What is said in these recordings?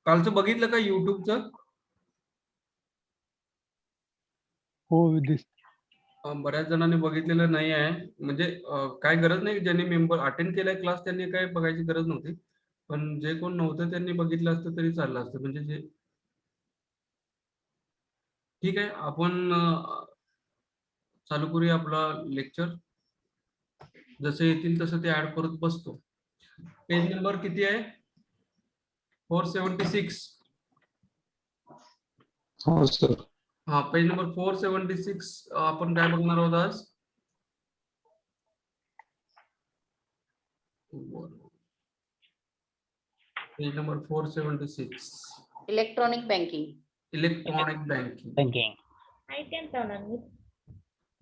कालचं बघितलं का युट्यूबचं? हो दिस बऱ्याच जणांनी बघितलेलं नाही आहे. म्हणजे काय गरज नाही, ज्यांनी मेंबर अटेंड केलाय क्लास त्यांनी काय बघायची गरज नव्हती. पण जे कोण नव्हतं त्यांनी बघितलं असतं तरी चाललं असतं. म्हणजे जे ठीक आहे, आपण चालू करूया आपला लेक्चर. जसे येतील तसं ते ऍड करत बसतो. पेज नंबर किती आहे? 476. हो सर. हा, पेज नंबर 476 आपण काय बघणार आहोत आज? Page number 476, electronic banking. Electronic banking. Banking.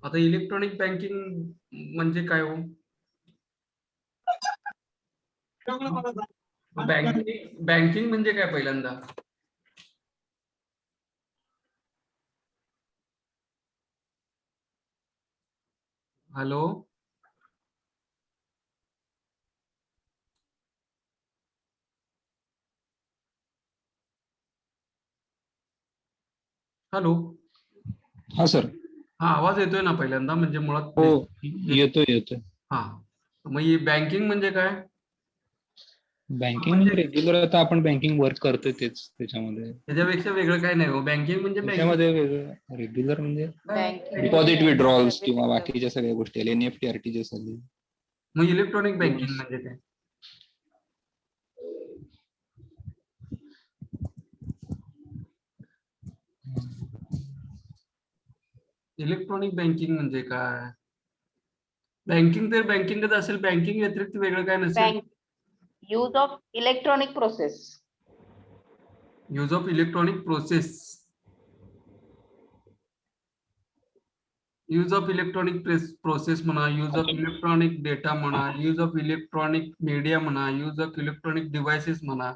आता इलेक्ट्रॉनिक बँकिंग म्हणजे काय हो? बँकिंग म्हणजे काय पहिल्यांदा? Hello, hello. हा सर. हा, आवाज येतोय ना पहिल्यांदा? म्हणजे मुळात हो येतोय. हा, मग ही बँकिंग म्हणजे काय? बँकिंग म्हणजे रेग्युलर आता आपण बँकिंग वर्क करतोय तेच त्याच्यामध्ये. त्याच्यापेक्षा वेगळं काय नाही हो. बँकिंग म्हणजे त्याच्यामध्ये वेगळं रेग्युलर म्हणजे बँकिंग डिपॉझिट विड्रॉल्स किंवा बाकीच्या सगळ्या गोष्टी एनईएफटी आरटीजीएस आली. मग इलेक्ट्रॉनिक बँकिंग म्हणजे काय? इलेक्ट्रॉनिक बँकिंग म्हणजे काय? बँकिंग तर बँकिंगच असेल, बँकिंग व्यतिरिक्त वेगळं काय नसेल. Use of electronic process. Use of electronic process, use of electronic process म्हणा, यूज ऑफ इलेक्ट्रॉनिक डेटा म्हणा, यूज ऑफ इलेक्ट्रॉनिक मीडिया म्हणा, यूज ऑफ इलेक्ट्रॉनिक डिव्हाइसेस म्हणा.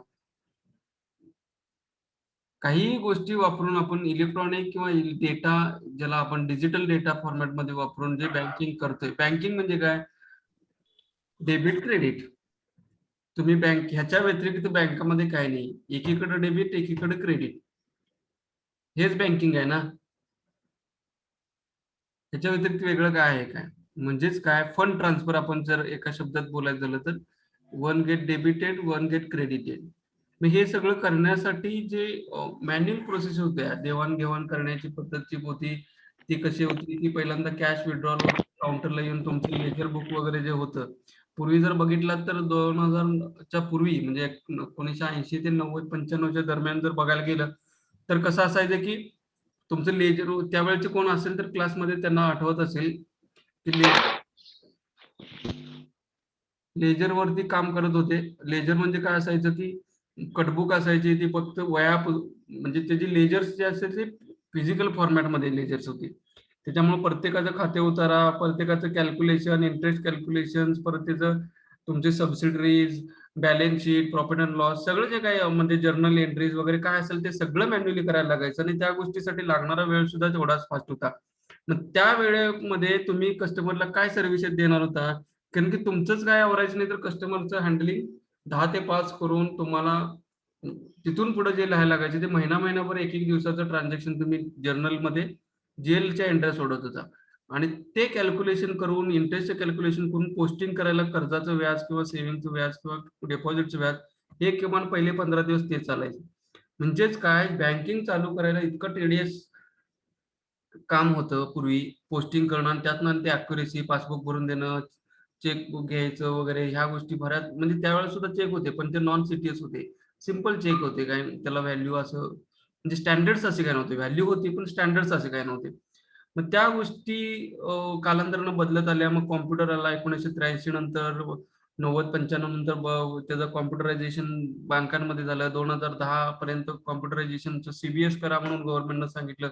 काही गोष्टी वापरून आपण इलेक्ट्रॉनिक किंवा डेटा, ज्याला आपण डिजिटल डेटा फॉर्मॅटमध्ये वापरून जे बँकिंग करतोय. बँकिंग म्हणजे काय? Debit credit. तुम्ही बँक ह्याच्या व्यतिरिक्त बँकामध्ये काय नाही, एकीकडे डेबिट एकीकडे क्रेडिट, हेच बँकिंग आहे ना. ह्याच्या व्यतिरिक्त वेगळं काय आहे काय? म्हणजेच काय, फंड ट्रान्सफर आपण जर एका शब्दात बोलायचं झालं तर one get debited, one get credited. मग हे सगळं करण्यासाठी जे मॅन्युअल प्रोसेस होत्या, देवाणघेवाण करण्याची पद्धत होती, ती कशी होती की पहिल्यांदा कॅश विड्रॉल काउंटरला येऊन तुमचं लेजर बुक वगैरे जे होतं, पूर्वी जर बघितलं तर 2000च्या पूर्वी म्हणजे 1980 ते 90-95च्या दरम्यान जर बघायला गेलं तर कसं असायचं की तुमचं लेजर, त्यावेळेचे कोण असेल तर क्लासमध्ये त्यांना आठवत असेल की लेजर वरती काम करत होते. लेजर म्हणजे काय असायचं की कटबुक असायची, ती फक्त वया म्हणजे त्याची लेजर्स जे असेल ते फिजिकल फॉर्मॅटमध्ये लेजर्स होती. त्याच्यामुळे प्रत्येकाचं खाते उतारा, प्रत्येकाचं कॅल्क्युलेशन, इंटरेस्ट कॅल्क्युलेशन, परत त्याचं तुमचे subsidiaries, balance sheet, profit and loss, सगळं जे काही म्हणजे जर्नल एंट्रीज वगैरे काय असेल ते सगळं मॅन्युअली करायला लागायचं आणि त्या गोष्टीसाठी लागणारा वेळ सुद्धा तेवढाच फास्ट होता. मग त्या वेळेमध्ये तुम्ही कस्टमरला काय सर्व्हिसेस देणार होता? कारण की तुमचंच काय आवरायचं नाही तर कस्टमरचं हँडलिंग 10 ते 5 करून तुम्हाला तिथून पुढे जे लिहायला लागायचे ते महिनाभर एक दिवसाचं ट्रान्झॅक्शन तुम्ही जर्नलमध्ये जेलच्या एंट्री सोडत होता आणि ते कॅल्क्युलेशन करून, इंटरेस्टचं कॅल्क्युलेशन करून पोस्टिंग करायला कर्जाचं व्याज किंवा सेव्हिंगचं व्याज किंवा डिपॉझिटचं व्याज, हे किमान पहिले 15 दिवस ते चालायचे. म्हणजेच काय, बँकिंग चालू करायला इतकं टेडियस काम होतं पूर्वी. पोस्टिंग करणं आणि त्यातनं ते अॅक्युरेसी, पासबुक भरून देणं, चेकबुक घ्यायचं वगैरे, ह्या गोष्टी बऱ्याच म्हणजे त्यावेळेस सुद्धा चेक होते, पण ते नॉन सीटीएस होते, सिंपल चेक होते. काय त्याला व्हॅल्यू असं म्हणजे स्टँडर्ड्स असे काय नव्हते. व्हॅल्यू होती पण स्टँडर्ड्स असे काय नव्हते. मग त्या गोष्टी कालांतरानं बदलत आल्या. मग कॉम्प्युटर आला 1983 नंतर, 90-95 नंतर त्याचं कॉम्प्युटरायझेशन बँकांमध्ये झालं. 2010 पर्यंत कॉम्प्युटरायझेशनचं सीबीएस करा म्हणून गव्हर्नमेंटनं सांगितलं.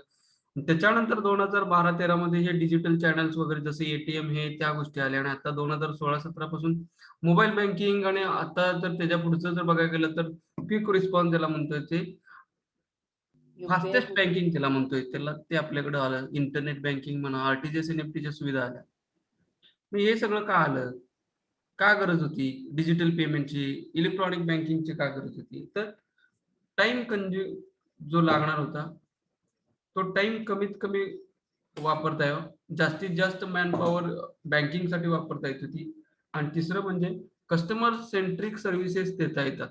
त्याच्यानंतर 2012-13 मध्ये हे डिजिटल चॅनल्स वगैरे जसे एटीएम हे त्या गोष्टी आल्या आणि आता 2016-17 पासून मोबाईल बँकिंग आणि आता तर त्याच्या पुढचं जर बघायला गेलं तर क्विक रिस्पॉन्स ज्याला म्हणतोय ते फास्टेस्ट बँकिंग त्याला म्हणतोय, त्याला ते आपल्याकडे आलं. इंटरनेट बँकिंग म्हणा, आरटीजीएस एनईएफटीच्या सुविधा आल्या. मग हे सगळं का आलं? का गरज होती डिजिटल पेमेंटची, इलेक्ट्रॉनिक बँकिंगची का गरज होती? तर टाइम जो लागणार होता तो टाइम कमीत कमी वापरता यावा, जास्तीत जास्त मॅन पॉवर बँकिंगसाठी वापरता येते ती. आणि तिसरं म्हणजे कस्टमर सेंट्रिक सर्व्हिसेस देता येतात.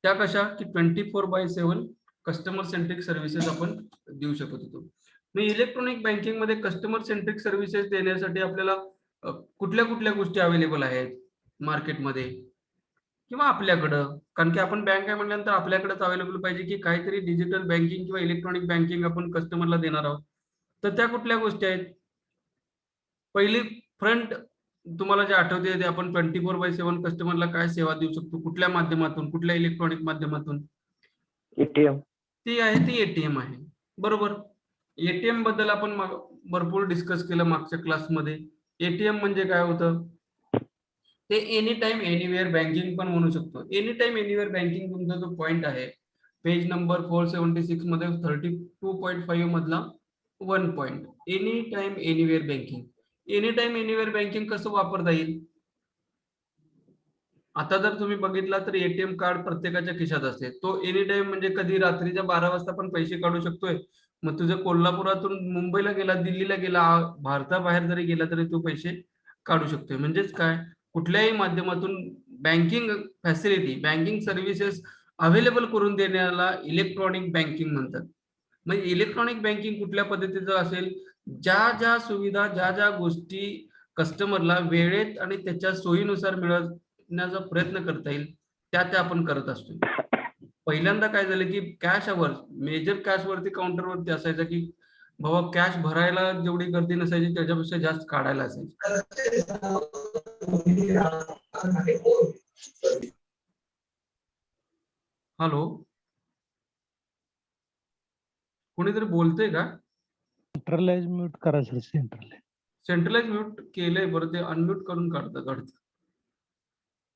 त्या कशा की 24/7 कस्टमर सेंट्रिक सर्व्हिसेस आपण देऊ शकत होतो. मग इलेक्ट्रॉनिक बँकिंग मध्ये कस्टमर सेंट्रिक सर्व्हिसेस देण्यासाठी आपल्याला कुठल्या कुठल्या गोष्टी अवेलेबल आहेत मार्केटमध्ये किंवा आपल्याकडं, कारण की आपण बँक आहे म्हटल्यानंतर आपल्याकडेच अवेलेबल पाहिजे की काहीतरी डिजिटल बँकिंग किंवा इलेक्ट्रॉनिक बँकिंग आपण कस्टमरला देणार आहोत. तर त्या कुठल्या गोष्टी आहेत? पहिली फ्रंट तुम्हाला जे आठवते ते आपण 24/7 कस्टमरला काय सेवा देऊ शकतो, कुठल्या माध्यमातून, कुठल्या इलेक्ट्रॉनिक माध्यमातून? एटीएम. ती आहे ती एटीएम आहे. बरोबर. एटीएम बद्दल आपण भरपूर डिस्कस केलं मागच्या क्लासमध्ये. एटीएम म्हणजे काय होतं? ते एनी टाइम एनीवेअर बँकिंग पण म्हणू शकतो. एनी टाइम एनीवेअर बँकिंग तुमचा जो पॉइंट आहे पेज नंबर 476 मध्ये 32.5 मधला 1 point, any time anywhere banking. Any time anywhere banking कसं वापरता येईल? आता जर तुम्ही बघितला तर एटीएम कार्ड प्रत्येकाच्या खिशात असते. तो एनी टाइम म्हणजे कधी रात्रीच्या 12 वाजता पण पैसे काढू शकतोय. मग तुझं कोल्हापुरातून मुंबईला गेला, दिल्लीला गेला, भारताबाहेर जरी गेला तरी तू पैसे काढू शकतोय. म्हणजेच काय? कुठल्याही माध्यमातून banking facility, banking services available करून देण्याला इलेक्ट्रॉनिक बँकिंग म्हणतात. मग इलेक्ट्रॉनिक बँकिंग कुठल्या पद्धतीचं असेल? ज्या सुविधा, ज्या गोष्टी कस्टमरला वेळेत आणि त्याच्या सोयीनुसार मिळवण्याचा प्रयत्न करता येईल त्या आपण करत असतो. पहिल्यांदा काय झालं की कॅश अवर्स, मेजर कॅश वरती काउंटरवरती असायचं की बाबा कॅश भरायला जेवढी गर्दी नसायची त्याच्यापेक्षा जास्त काढायला असायची. हॅलो, कोणीतरी बोलतंय का? सेंट्रलाइज म्यूट करा सर, सेंट्रलाइज. सेंट्रलाइज म्यूट केलंय, बरं ते अनम्यूट करून काढतात वाटतं.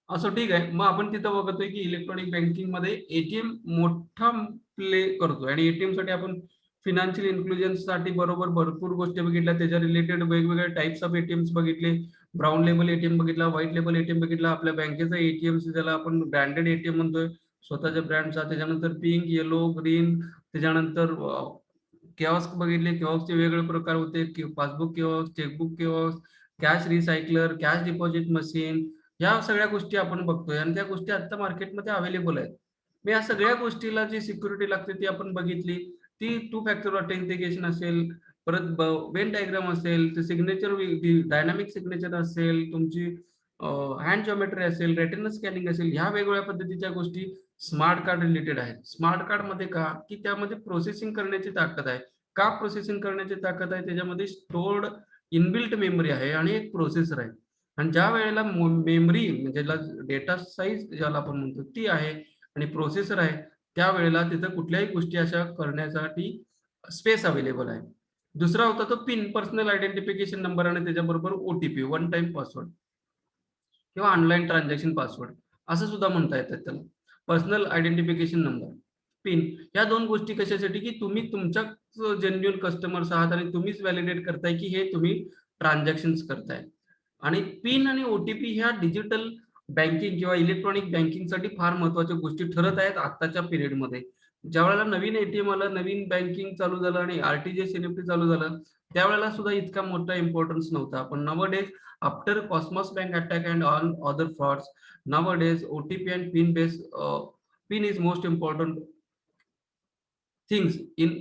असं ठीक आहे. मग आपण तिथं बघतोय की इलेक्ट्रॉनिक बँकिंग मध्ये एटीएम मोठा प्ले करतोय आणि एटीएम साठी आपण फिनान्शियल इन्क्लुजन साठी बरोबर भरपूर गोष्टी बघितल्या. त्याच्या रिलेटेड वेगवेगळे टाइप्स ऑफ एटीएम्स बघितले. ब्राऊन लेबल एटीएम बघितला, व्हाईट लेबल एटीएम बघितला, आपल्या बँकेचा एटीएम ज्याला आपण ब्रँडेड एटीएम म्हणतोय स्वतःच्या ब्रँडचा, त्याच्यानंतर पिंक, येलो, ग्रीन, त्याच्यानंतर किऑस्क बघितले. किऑस्कचे वेगवेगळे प्रकार होते, passbook kiosk, chequebook kiosk, cash recycler, cash deposit machine, या सगळ्या गोष्टी आपण बघतोय आणि त्या गोष्टी आता मार्केटमध्ये अवेलेबल आहेत. मी या सगळ्या गोष्टीला जी सिक्युरिटी लागते ती आपण बघितली. ती 2 फॅक्टर ऑथेंटिकेशन असेल, परत वेन डायग्राम असेल, ते सिग्नेचर डायनामिक सिग्नेचर असेल, तुमची हँड जॉमेट्री असेल, रेटिना स्कॅनिंग असेल, ह्या वेगवेगळ्या पद्धतीच्या गोष्टी स्मार्ट कार्ड रिलेटेड आहेत. स्मार्ट कार्ड मध्ये का की त्यामध्ये प्रोसेसिंग करण्याची ताकद आहे. का प्रोसेसिंग करण्याची ताकद आहे? त्याच्यामध्ये स्टोर्ड इनबिल्ट मेमरी आहे आणि एक प्रोसेसर आहे. आणि ज्या वेळेला मेमरी म्हणजे डेटा साईज ज्याला आपण म्हणतो ती आहे आणि प्रोसेसर आहे, त्यावेळेला तिथं कुठल्याही गोष्टी अशा करण्यासाठी स्पेस अवेलेबल आहे. दुसरा होता तो पिन, पर्सनल आयडेंटिफिकेशन नंबर आणि त्याच्याबरोबर ओटीपी, वन टाइम पासवर्ड किंवा ऑनलाईन ट्रान्झॅक्शन पासवर्ड असं सुद्धा म्हणता येतात त्याला. पर्सनल आयडेंटिफिकेशन नंबर, पिन, या 2 गोष्टी कशासाठी की तुम्ही तुमच्याच जेन्युइन कस्टमर्स आहात आणि तुम्हीच व्हॅलिडेट करताय की हे तुम्ही ट्रान्झॅक्शन्स करताय. आणि पिन आणि ओटीपी ह्या डिजिटल बँकिंग किंवा इलेक्ट्रॉनिक बँकिंगसाठी फार महत्त्वाच्या गोष्टी ठरत आहेत आत्ताच्या पिरियडमध्ये. ज्यावेळेला नवीन एटीएम आलं, नवीन बँकिंग चालू झालं आणि आरटीजीएस एनईएफटी चालू झालं, त्यावेळेला सुद्धा इतका मोठा इम्पॉर्टन्स नव्हता. पण nowadays after Cosmos bank attack and all other frauds, nowadays OTP and PIN based PIN is most important things in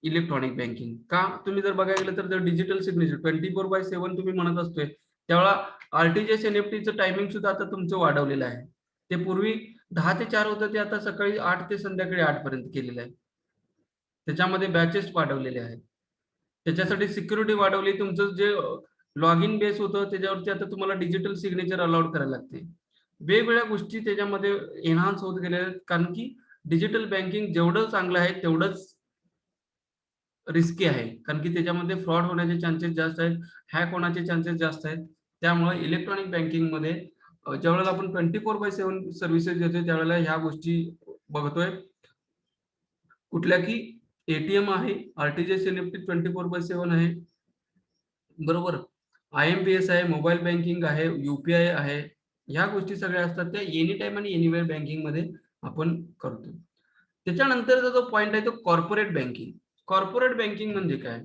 electronic banking. का? तुम्ही जर बघायला गेलं तर डिजिटल सिग्नेचर 24/7 तुम्ही म्हणत असतोय त्यावेळेला आरटीजीएस एनईएफटीचं टायमिंग सुद्धा आता तुमचं वाढवलेलं आहे. ते पूर्वी 10 ते 4 होतं, ते आता सकाळी 8 ते संध्याकाळी 8 पर्यंत केलेलं आहे. त्याच्यामध्ये बॅचेस वाढवलेले आहेत. त्याच्यासाठी सिक्युरिटी वाढवली. तुमचं जे लॉग इन बेस होतं त्याच्यावरती आता तुम्हाला डिजिटल सिग्नेचर अलाउड करायला लागते. वेगवेगळ्या गोष्टी त्याच्यामध्ये एन्हान्स होत गेल्या आहेत, कारण की डिजिटल बँकिंग जेवढं चांगलं आहे तेवढंच रिस्की आहे. कारण की त्याच्यामध्ये फ्रॉड होण्याचे चान्सेस जास्त आहेत, हॅक होण्याचे चान्सेस जास्त आहेत. त्यामुळे इलेक्ट्रॉनिक बँकिंगमध्ये ज्यावेळेला आपण 24/7 सर्व्हिसेस देतोय त्यावेळेला ह्या गोष्टी बघतोय. कुठल्या की एटीएम आहे, आरटीजीएस एनईएफटी 24/7 आहे, बरोबर. आयएमपीएस आहे, मोबाईल बँकिंग आहे, यूपीआय आहे. ह्या गोष्टी सगळ्या असतात त्या एनी टाइम आणि एनीवेअर बँकिंग मध्ये आपण करतो. त्याच्यानंतरचा जो पॉइंट आहे तो कॉर्पोरेट बँकिंग. कॉर्पोरेट बँकिंग म्हणजे काय?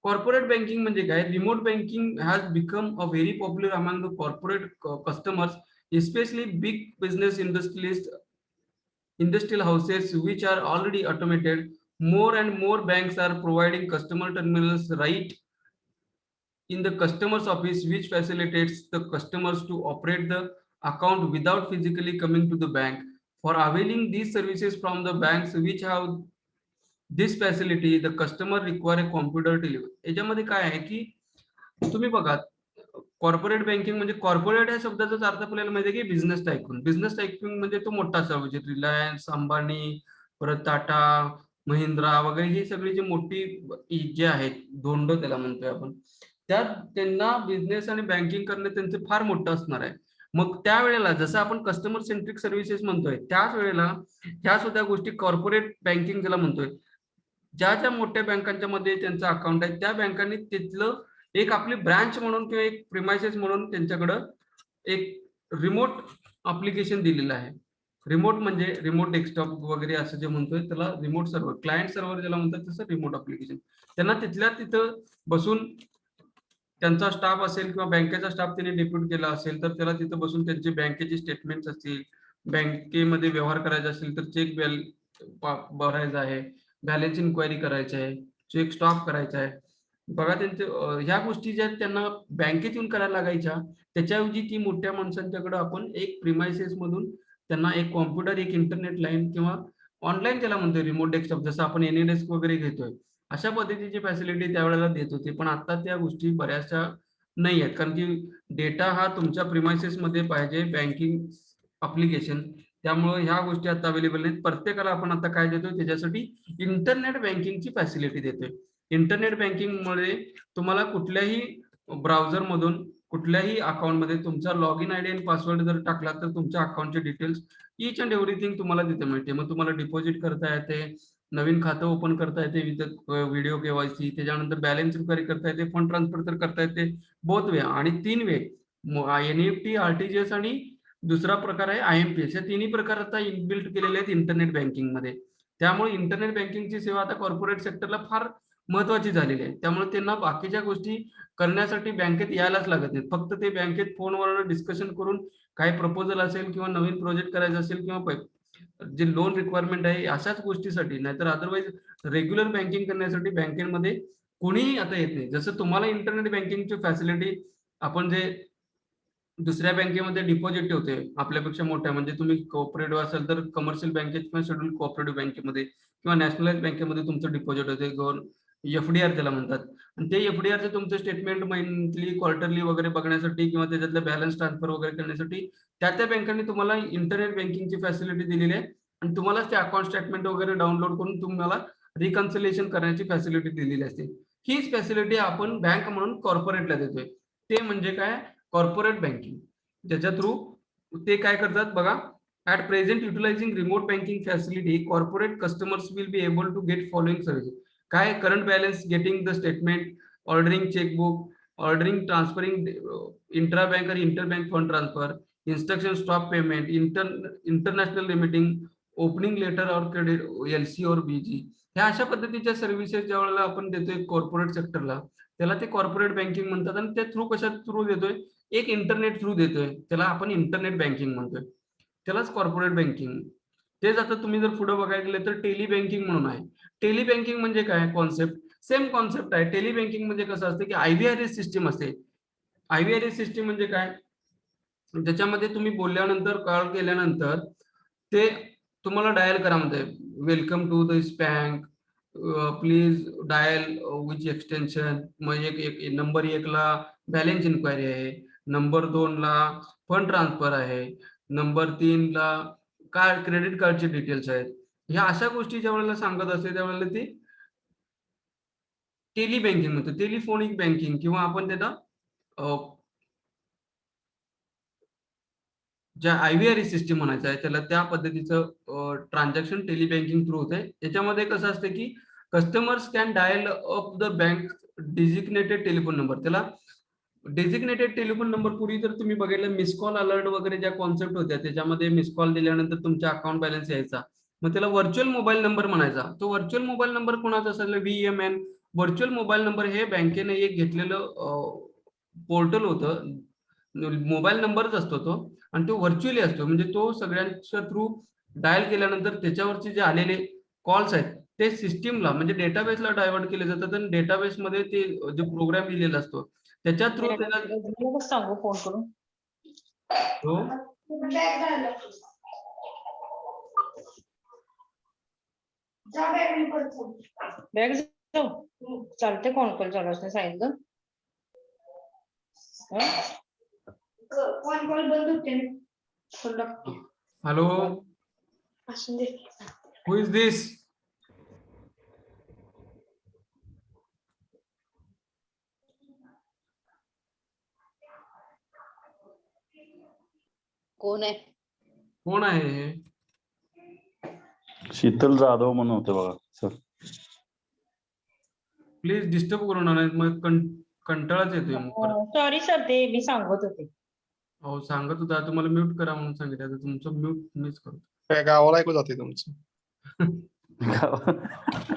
कॉर्पोरेट बँकिंग म्हणजे काय? Remote banking has become a very popular among the corporate customers, especially big business industrial houses which are already automated. More and more banks are providing customer terminals right in the customer's office, which facilitates the customers to operate the account without physically coming to the bank. For availing these services from the banks which have this facility, the customer require a computer delivery. याच्यामध्ये काय आहे की तुम्ही बघा, corporate banking म्हणजे corporate या शब्दाचा अर्थ आपल्याला माहिती आहे की बिझनेस टायकून. बिझनेस टायकून म्हणजे तो मोठा असा, म्हणजे रिलायन्स, अंबानी, परत टाटा, महिंद्रा वगैरे ही सगळी जी मोठी जे आहेत, धोंड त्याला म्हणतोय आपण, त्यात त्यांना बिझनेस आणि बँकिंग करणं त्यांचं फार मोठं असणार आहे. मग त्यावेळेला जसं आपण कस्टमर सेंट्रिक सर्व्हिसेस म्हणतोय, त्याच वेळेला ह्या सुद्धा गोष्टी कॉर्पोरेट बँकिंग ज्याला म्हणतोय, ज्या ज्या मोठ्या बँकांच्या मध्ये त्यांचं अकाउंट आहे, त्या बँकांनी तिथलं एक आपली ब्रांच म्हणून किंवा एक प्रिमायसेस म्हणून त्यांच्याकडं एक रिमोट अप्लिकेशन दिलेलं आहे. रिमोट म्हणजे रिमोट डेस्कटॉप वगैरे असं जे म्हणतोय त्याला रिमोट सर्व्हर, क्लायंट सर्व्हर ज्याला म्हणतात तसं रिमोट अप्लिकेशन. त्यांना तिथल्या तिथं बसून त्यांचा स्टाफ असेल किंवा बँकेचा स्टाफ त्यांनी डेप्यूट केला असेल तर त्याला तिथं बसून त्यांचे बँकेचे स्टेटमेंट्स असतील, बँकेमध्ये व्यवहार करायचा असेल तर चेक भरायचा आहे, बॅलन्स इन्क्वायरी करायची आहे, चेक स्टॉप करायचा आहे. बघा त्यांचे ह्या गोष्टी ज्या त्यांना बँकेत येऊन करायला लागायच्या, त्याच्याऐवजी ती मोठ्या माणसांच्याकडे आपण एक प्रिमायसेस मधून त्यांना एक कॉम्प्युटर, एक इंटरनेट लाईन किंवा ऑनलाईन त्याला म्हणतोय रिमोट डेस्कटॉप, जसं आपण एनीडेस्क वगैरे घेतोय, अशा पद्धतीची फॅसिलिटी त्यावेळेला देत होते. पण आता त्या गोष्टी बऱ्याचशा नाही आहेत, कारण की डेटा हा तुमच्या प्रिमायसेस मध्ये पाहिजे, बँकिंग अप्लिकेशन. त्यामुळे ह्या गोष्टी आता अवेलेबल नाहीत. प्रत्येकाला आपण आता काय देतोय, त्याच्यासाठी इंटरनेट बँकिंगची फॅसिलिटी देतोय. इंटरनेट बँकिंगमुळे तुम्हाला कुठल्याही ब्राउझर मधून कुठल्याही अकाउंटमध्ये तुमचा लॉग इन आयडी आणि पासवर्ड जर टाकला तर तुमच्या अकाउंटचे डिटेल्स ईच अँड एव्हरीथिंग तुम्हाला तिथे मिळते. मग तुम्हाला डिपॉझिट करता येते, नवीन खातं ओपन करता येते विथ व्हिडिओ केवायसी, त्याच्यानंतर बॅलन्स इन्क्वायरी करता येते, फंड ट्रान्सफर तर करता येते बोथ वे आणि 3 वे, एनईएफटी, आरटीजीएस आणि दुसरा प्रकार आहे आयएमपीएस. या तिन्ही प्रकार आता इनबिल्ट केलेले आहेत इंटरनेट बँकिंगमध्ये. त्यामुळे इंटरनेट बँकिंगची सेवा आता कॉर्पोरेट सेक्टरला फार महत्वाची झालेली आहे. त्यामुळे त्यांना बाकीच्या गोष्टी करण्यासाठी बँकेत यायलाच लागत नाहीत. फक्त ते बँकेत फोनवर डिस्कशन करून काही प्रपोजल असेल किंवा नवीन प्रोजेक्ट करायचा असेल किंवा जे लोन रिक्वायरमेंट आहे अशाच गोष्टीसाठी, नाहीतर अदरवाईज रेग्युलर बँकिंग करण्यासाठी बँकेमध्ये कोणीही आता येत नाही. जसं तुम्हाला इंटरनेट बँकिंगची फॅसिलिटी आपण जे दुसऱ्या बँकेमध्ये डिपॉझिट ठेवते आपल्यापेक्षा मोठ्या, म्हणजे तुम्ही कोऑपरेटिव्ह असाल तर कमर्शियल बँकेत किंवा शेड्यूल कोऑपरेटिव्ह बँकेमध्ये किंवा नॅशनलाइज बँकेमध्ये तुमचं डिपॉझिट होते, एफडीआर त्याला म्हणतात. आणि ते एफडीआरचे तुमचं स्टेटमेंट मंथली, क्वार्टरली वगैरे बघण्यासाठी किंवा त्याच्यातलं बॅलन्स ट्रान्सफर वगैरे करण्यासाठी त्या बँकांनी तुम्हाला इंटरनेट बँकिंगची फॅसिलिटी दिलेली आहे आणि तुम्हालाच ते अकाउंट स्टेटमेंट वगैरे डाउनलोड करून तुम्हाला रिकन्सिलेशन करण्याची फॅसिलिटी दिलेली असते. हीच फॅसिलिटी आपण बँक म्हणून कॉर्पोरेटला देतोय. ते म्हणजे काय? Corporate banking. ज्याच्या थ्रू ते काय करतात बघा, at present utilising remote banking facility corporate customers will be able to get following service. काय? Current balance, getting the statement, ordering chequebook, ordering transferring intra bank आणि inter bank fund transfer, instruction stop payment, international limiting, opening letter और credit, LC और BG. ह्या अशा पद्धतीच्या services ज्या वेळेला आपण देतोय कॉर्पोरेट सेक्टरला, त्याला ते कॉर्पोरेट बँकिंग म्हणतात. आणि त्या थ्रू कशा थ्रू देतोय? एक इंटरनेट थ्रू देतोय, त्याला आपण इंटरनेट बँकिंग म्हणतोय, त्यालाच कॉर्पोरेट बँकिंग. तेच आता तुम्ही जर पुढे बघायला गेले तर टेली बँकिंग म्हणून आहे. टेली बँकिंग म्हणजे काय? कॉन्सेप्ट सेम कॉन्सेप्ट आहे. टेली बँकिंग म्हणजे कसं असतं की आयव्हीआरएस सिस्टीम असते. आयव्हीआरएस सिस्टीम म्हणजे काय? ज्याच्यामध्ये तुम्ही बोलल्यानंतर, कॉल केल्यानंतर ते तुम्हाला डायल करा म्हणते, welcome to this bank, please dial which extension. मग एक नंबर 1 ला बॅलन्स इन्क्वायरी आहे, नंबर 2 ला फंड ट्रान्सफर आहे, नंबर 3 ला कार्ड, क्रेडिट कार्डचे डिटेल्स आहेत. ह्या अशा गोष्टी ज्या वेळेला सांगत असते त्यावेळेला ती टेली बँकिंग म्हणतो, टेलिफोनिक बँकिंग, किंवा आपण त्याला ज्या आयव्हीआरएस सिस्टम म्हणायचं आहे त्याला, त्या पद्धतीचं ट्रान्झॅक्शन टेली बँकिंग थ्रू होत आहे. याच्यामध्ये कसं असतं की customers can dial up the bank designated telephone number. त्याला डेझिग्नेटेड टेलिफोन नंबर पूर्वी तर तुम्ही बघितलं मिस कॉल अलर्ट वगैरे ज्या कॉन्सेप्ट होत्या त्याच्यामध्ये मिस कॉल दिल्यानंतर तुमच्या अकाउंट बॅलन्स यायचा, मग त्याला व्हर्च्युअल मोबाईल नंबर म्हणायचा. तो व्हर्च्युअल मोबाईल नंबर कोणाचा असायचा? VMN व्हर्च्युअल मोबाईल नंबर हे बँकेने एक घेतलेलं पोर्टल होतं, मोबाईल नंबरच असतो तो, आणि तो व्हर्च्युअली असतो. म्हणजे तो सगळ्यांच्या थ्रू डायल केल्यानंतर त्याच्यावरचे जे आलेले कॉल्स आहेत ते सिस्टीमला म्हणजे डेटाबेसला डायव्हर्ट केले जातात आणि डेटाबेसमध्ये ते जो प्रोग्राम लिहिलेला असतो त्याच्या थ्रू त्याला सांगू फोन करून. तो बॅग चालते, कोण कॉल चालू असते सांगितलं. फोन कॉल बंद होते. हॅलो, हु इज दिस? कोण आहे? कोण आहे हे? शीतल जाधव म्हणून होते बघा सर. प्लीज डिस्टर्ब करू नका, मग कंटाळाच येतोय मग परत. सॉरी सर, ते मी सांगत होते. हो सांगत होता तुम्हाला म्यूट करा म्हणून सांगितलं, आता तुमचं म्यूट मिस करतो. काय गावाला ऐकू जाते तुमचं.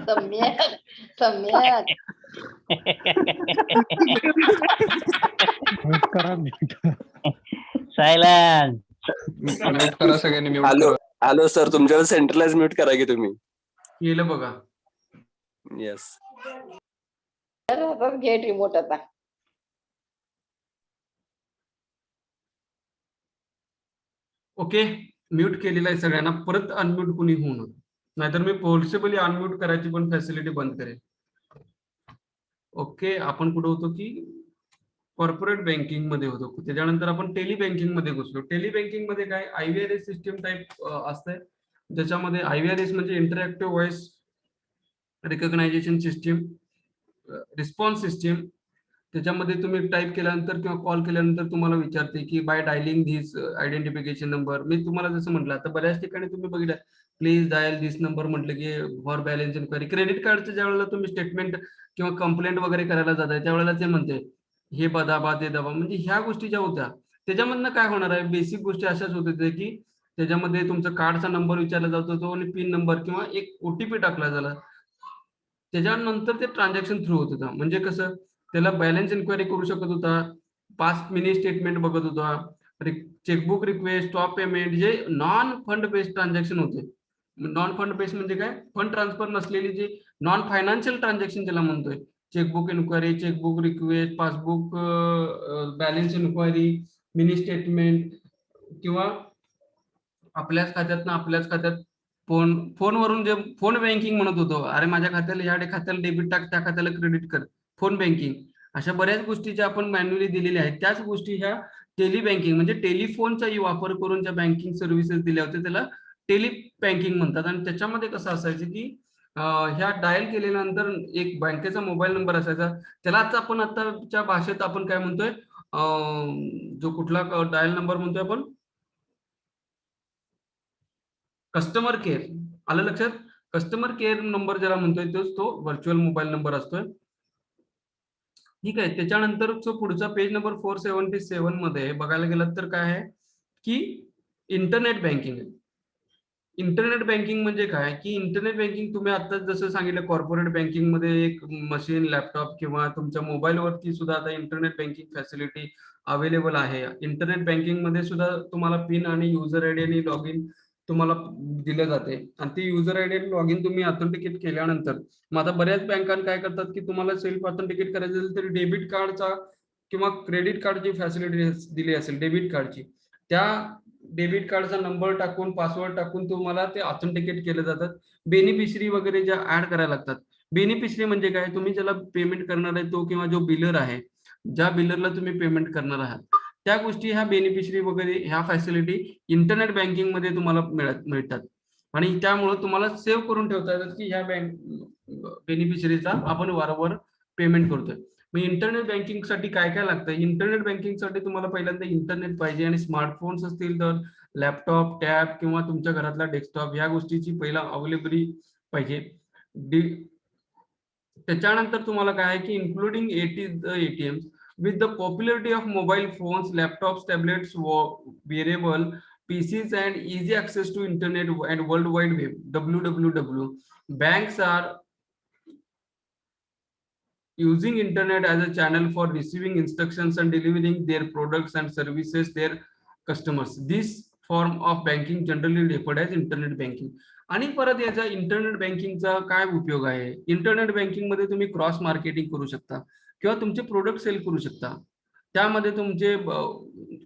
सम्यक सम्यक. म्यूट करा म्यूट. सायलेन्स. म्यूट करा सगळ्यांनी, म्यूट हॅलो करा. हॅलो सर, तुमच्यावर सेंट्रलाइज म्यूट करा की तुम्ही. केलं बघा. येस. घे रिमोट आता. ओके, म्यूट केलेला आहे सगळ्यांना, परत अनम्यूट कुणी होऊ नये, नाहीतर मी फोर्सेबली अनम्यूट करायची पण फॅसिलिटी बंद करेल. ओके, आपण कुठे होतो की कॉर्पोरेट बँकिंग मध्ये होतो. त्याच्यानंतर आपण टेली बँकिंग मध्ये घुसलो. टेली बँकिंग मध्ये काय IVRS सिस्टीम टाईप असते, ज्याच्यामध्ये IVRS म्हणजे interactive voice recognisation system, response system. त्याच्यामध्ये तुम्ही टाईप केल्यानंतर किंवा कॉल केल्यानंतर तुम्हाला विचारते की by dialling this identification number. मी तुम्हाला जसं म्हटलं, आता बऱ्याच ठिकाणी तुम्ही बघितलं प्लीज डायल धिस नंबर म्हटलं की फॉर बॅलन्स इन्क्वायरी. क्रेडिट कार्डचं ज्या वेळेला तुम्ही स्टेटमेंट किंवा कंप्लेंट वगैरे करायला जाताय त्यावेळेला ते म्हणते हे दाबा ते दाबा. म्हणजे ह्या गोष्टी ज्या होत्या त्याच्यामधनं काय होणार आहे, बेसिक गोष्टी अशाच होत होत्या की त्याच्यामध्ये तुमचा कार्डचा नंबर विचारला जात होतो आणि पिन नंबर किंवा एक OTP टाकला झाला, त्याच्यानंतर ते ट्रान्झॅक्शन थ्रू होत होतं. म्हणजे कसं, त्याला बॅलन्स इन्क्वायरी करू शकत होता, 5 मिनी स्टेटमेंट बघत होता, चेकबुक रिक्वेस्ट, स्टॉप पेमेंट, जे नॉन फंड बेस्ड ट्रान्झॅक्शन होते. नॉन फंड बेस्ड म्हणजे काय, फंड ट्रान्सफर नसलेली जे नॉन फायनान्शियल ट्रान्झॅक्शन ज्याला म्हणतोय, chequebook inquiry, chequebook request, passbook balance inquiry, mini statement, किंवा आपल्याच खात्यात फोनवरून जे फोन बँकिंग म्हणत होतो, अरे माझ्या खात्याला ह्या खात्याला डेबिट टाक, त्या खात्याला क्रेडिट कर, फोन बँकिंग. अशा बऱ्याच गोष्टी ज्या आपण मॅन्युअली दिलेल्या आहेत त्याच गोष्टी ह्या टेली बँकिंग म्हणजे टेलिफोनचा वापर करून ज्या बँकिंग सर्व्हिसेस दिल्या होत्या त्याला टेली बँकिंग म्हणतात. आणि त्याच्यामध्ये कसं असायचं की ह्या डायल केल्यानंतर एक बँकेचा मोबाईल नंबर असायचा, त्याला आपण आताच्या भाषेत आपण काय म्हणतोय, जो कुठला डायल नंबर म्हणतोय आपण, कस्टमर केअर. आलं लक्षात? कस्टमर केअर नंबर ज्याला म्हणतोय तोच तो व्हर्च्युअल मोबाईल नंबर असतोय. ठीक आहे, त्याच्यानंतरच पुढचा पेज नंबर 477 मध्ये बघायला गेलात तर काय आहे की इंटरनेट बँकिंग. इंटरनेट बँकिंग म्हणजे काय की इंटरनेट बँकिंग तुम्ही आता जसं सांगितलं, कॉर्पोरेट बँकिंग मध्ये एक मशीन, लॅपटॉप किंवा तुमच्या मोबाईलवरती सुद्धा आता इंटरनेट बँकिंग फॅसिलिटी अवेलेबल आहे. इंटरनेट बँकिंग मध्ये सुद्धा तुम्हाला पिन आणि युजर आयडी आणि लॉग इन तुम्हाला दिलं जाते, आणि ते युजर आयडी आणि लॉग इन तुम्ही ऑथेंटिकेट केल्यानंतर, मग आता बऱ्याच बँका काय करतात की तुम्हाला सेल्फ ऑथेंटिकेट करायचं असेल तर डेबिट कार्डचा किंवा क्रेडिट कार्डची फॅसिलिटी दिली असेल डेबिट कार्डची, त्या डेबिट कार्डचा नंबर टाकून पासवर्ड टाकून तुम्हाला ते ऑथेंटिकेट केले जातात. बेनिफिशरी वगैरे ज्या ऍड करायला लागतात. बेनिफिशरी म्हणजे काय, तुम्ही ज्याला पेमेंट करणार आहे तो किंवा जो बिलर आहे, ज्या बिलरला तुम्ही पेमेंट करणार आहात, त्या गोष्टी ह्या बेनिफिशरी वगैरे ह्या फॅसिलिटी इंटरनेट बँकिंग मध्ये तुम्हाला मिळतात. आणि त्यामुळे तुम्हाला सेव्ह करून ठेवता येतात की ह्या बेनिफिशरीचा आपण वारंवार पेमेंट करतोय. मग इंटरनेट बँकिंग साठी काय काय लागतं? इंटरनेट बँकिंग साठी तुम्हाला पहिल्यांदा इंटरनेट पाहिजे, आणि स्मार्टफोन्स असतील तर लॅपटॉप, टॅब किंवा तुमच्या घरातला डेस्कटॉप ह्या गोष्टीची पहिला अवेलेबल पाहिजे. त्याच्यानंतर तुम्हाला काय आहे की including ATM with the popularity of mobile phones, laptops, tablets, wearable PCs, and easy access to internet and world wide web (WWW), banks are using internet as a channel for receiving instructions and delivering their products and services their customers. This form of banking generally referred as internet banking. आणि परत याचा internet बँकिंगचा काय उपयोग आहे? Internet banking मध्ये तुम्ही cross marketing करू शकता किंवा तुमचे प्रोडक्ट सेल करू शकता. त्यामध्ये तुमचे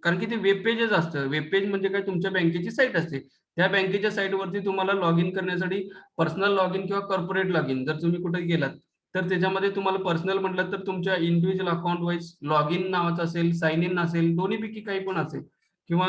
कारण की ते वेब पेजच असतं. वेब पेज म्हणजे काय, तुमच्या बँकेची साईट असते. त्या बँकेच्या साईटवरती तुम्हाला लॉग इन करण्यासाठी पर्सनल लॉग इन किंवा कॉर्पोरेट लॉग इन, जर तुम्ही कुठे गेलात तर त्याच्यामध्ये तुम्हाला पर्सनल म्हटलं तर तुमच्या individual account wise log in नावाचं असेल, साइन इन असेल, दोन्हीपैकी काही पण असेल. किंवा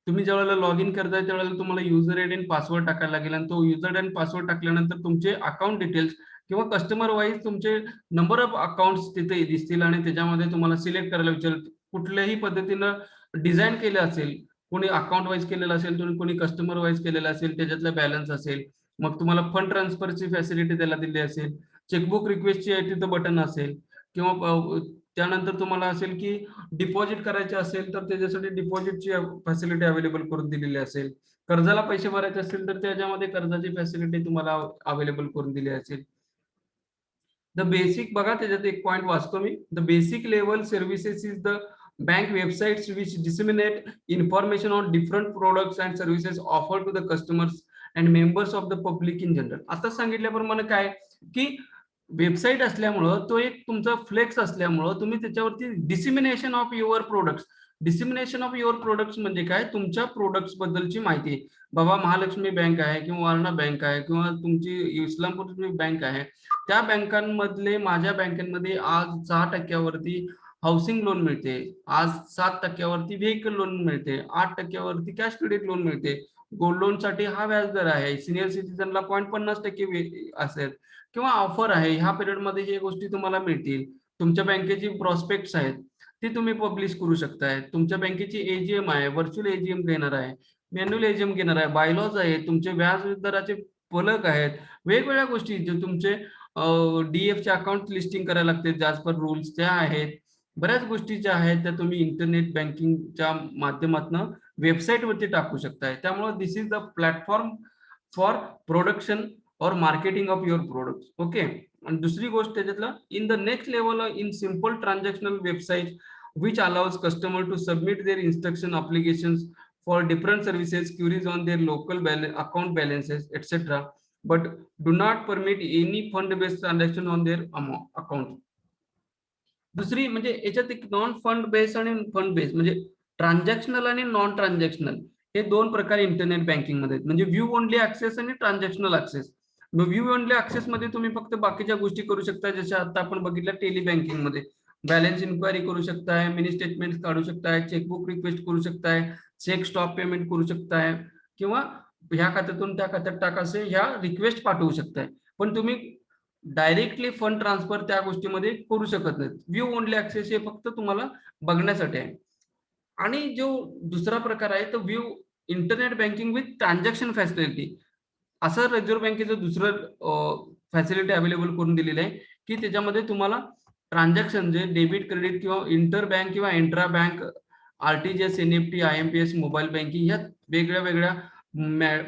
तुम्ही ज्यावेळेला लॉग इन करताय त्यावेळेला तुम्हाला युजर आयडी आणि पासवर्ड टाकायला लागेल आणि तो युजर आणि पासवर्ड टाकल्यानंतर तुमचे अकाउंट डिटेल्स किंवा कस्टमर वाईज तुमचे नंबर ऑफ अकाउंट्स तिथे दिसतील आणि त्याच्यामध्ये तुम्हाला सिलेक्ट करायला विचारेल. कुठल्याही पद्धतीनं डिझाईन केलं असेल, कोणी अकाउंट वाईज केलेलं असेल, कोणी कस्टमर वाईज केलेलं असेल, त्याच्यातला बॅलन्स असेल, मग तुम्हाला फंड ट्रान्सफरची फॅसिलिटी त्याला दिली असेल, चेकबुक रिक्वेस्टची तिथं बटन असेल किंवा त्यानंतर तुम्हाला असेल की डिपॉझिट करायचे असेल तर त्याच्यासाठी डिपॉझिटची फॅसिलिटी अवेलेबल करून दिलेली असेल. कर्जाला पैसे भरायचे असतील तर त्याच्यामध्ये कर्जाची फॅसिलिटी तुम्हाला अवेलेबल करून दिली असेल. द बेसिक बघा त्याच्यात एक पॉइंट वाचतो मी. The basic level services is the bank websites which disseminate information on different products and services offered to the customers and members of the public in general. आता सांगितल्याप्रमाणे काय की वेबसाईट असल्यामुळं तो एक तुमचा फ्लेक्स असल्यामुळं तुम्ही त्याच्यावरती dissemination of your products, dissemination of your products म्हणजे काय, तुमच्या प्रोडक्ट्स बद्दलची माहिती. बाबा महालक्ष्मी बँक आहे किंवा वारणा बँक आहे किंवा तुमची इस्लामपूर बँक आहे, त्या बँकांमधले माझ्या बँकेमध्ये आज 6% हाऊसिंग लोन मिळते, आज 7% व्हेकल लोन मिळते, 8% कॅश क्रेडिट लोन मिळते. गोल्ड लोन साठी हा व्याजदर आहे, सिनियर सिटीजनला 0.50% असेल किंवा ऑफर आहे. ह्या पिरियड मध्ये हे गोष्टी तुम्हाला मिळतील. तुमच्या बँकेची प्रॉस्पेक्ट्स आहेत ती तुम्ही पब्लिश करू शकताय. तुमच्या बँकेची एजीएम आहे, व्हर्च्युअल एजीएम घेणार आहे, मॅन्युअल एजीएम घेणार आहे, बायलॉज आहेत, तुमचे व्याज दराचे फलक आहेत, वेगवेगळ्या गोष्टी जे तुमचे डीएफ चे अकाउंट लिस्टिंग करायला लागते ॲज पर रूल्स त्या आहेत. बऱ्याच गोष्टी ज्या आहेत त्या तुम्ही इंटरनेट बँकिंगच्या माध्यमातून वेबसाईटवरती टाकू शकताय. त्यामुळे this is the platform for production और marketing of your products. Okay. आणि दुसरी गोष्ट त्याच्यातलं in the next level in simple transactional website which allows customer to submit their instruction applications for different services, queries on their local account balances etcetera, but do not permit any fund based transaction on their account. दुसरी म्हणजे याच्यात एक non fund based आणि fund based म्हणजे transactional आणि non transactional हे दोन प्रकार इंटरनेट बँकिंग मध्ये आहेत. म्हणजे व्ह्यू ओनली ऍक्सेस आणि transactional access. View only access मध्ये तुम्ही फक्त बाकीच्या गोष्टी करू शकता, जशा आता आपण बघितल्या टेली बँकिंग मध्ये बॅलन्स इन्क्वायरी करू शकताय, मिनी स्टेटमेंट काढू शकताय, चेकबुक रिक्वेस्ट करू शकताय, चेक स्टॉप पेमेंट करू शकताय किंवा ह्या खात्यातून त्या खात्यात टाकासे ह्या रिक्वेस्ट पाठवू शकताय. पण तुम्ही डायरेक्टली फंड ट्रान्सफर त्या गोष्टीमध्ये करू शकत नाहीत. व्ह्यू ओनली ऍक्सेस हे फक्त तुम्हाला बघण्यासाठी आहे. आणि जो दुसरा प्रकार आहे तो view internet banking with transaction facility, असं रिझर्व्ह बँकेचं दुसरं फॅसिलिटी अवेलेबल करून दिलेलं आहे की त्याच्यामध्ये तुम्हाला ट्रान्झॅक्शन जे डेबिट क्रेडिट किंवा इंटर बँक किंवा intra bank, RTGS, NEFT, IMPS, mobile banking ह्या वेगळ्या वेगळ्या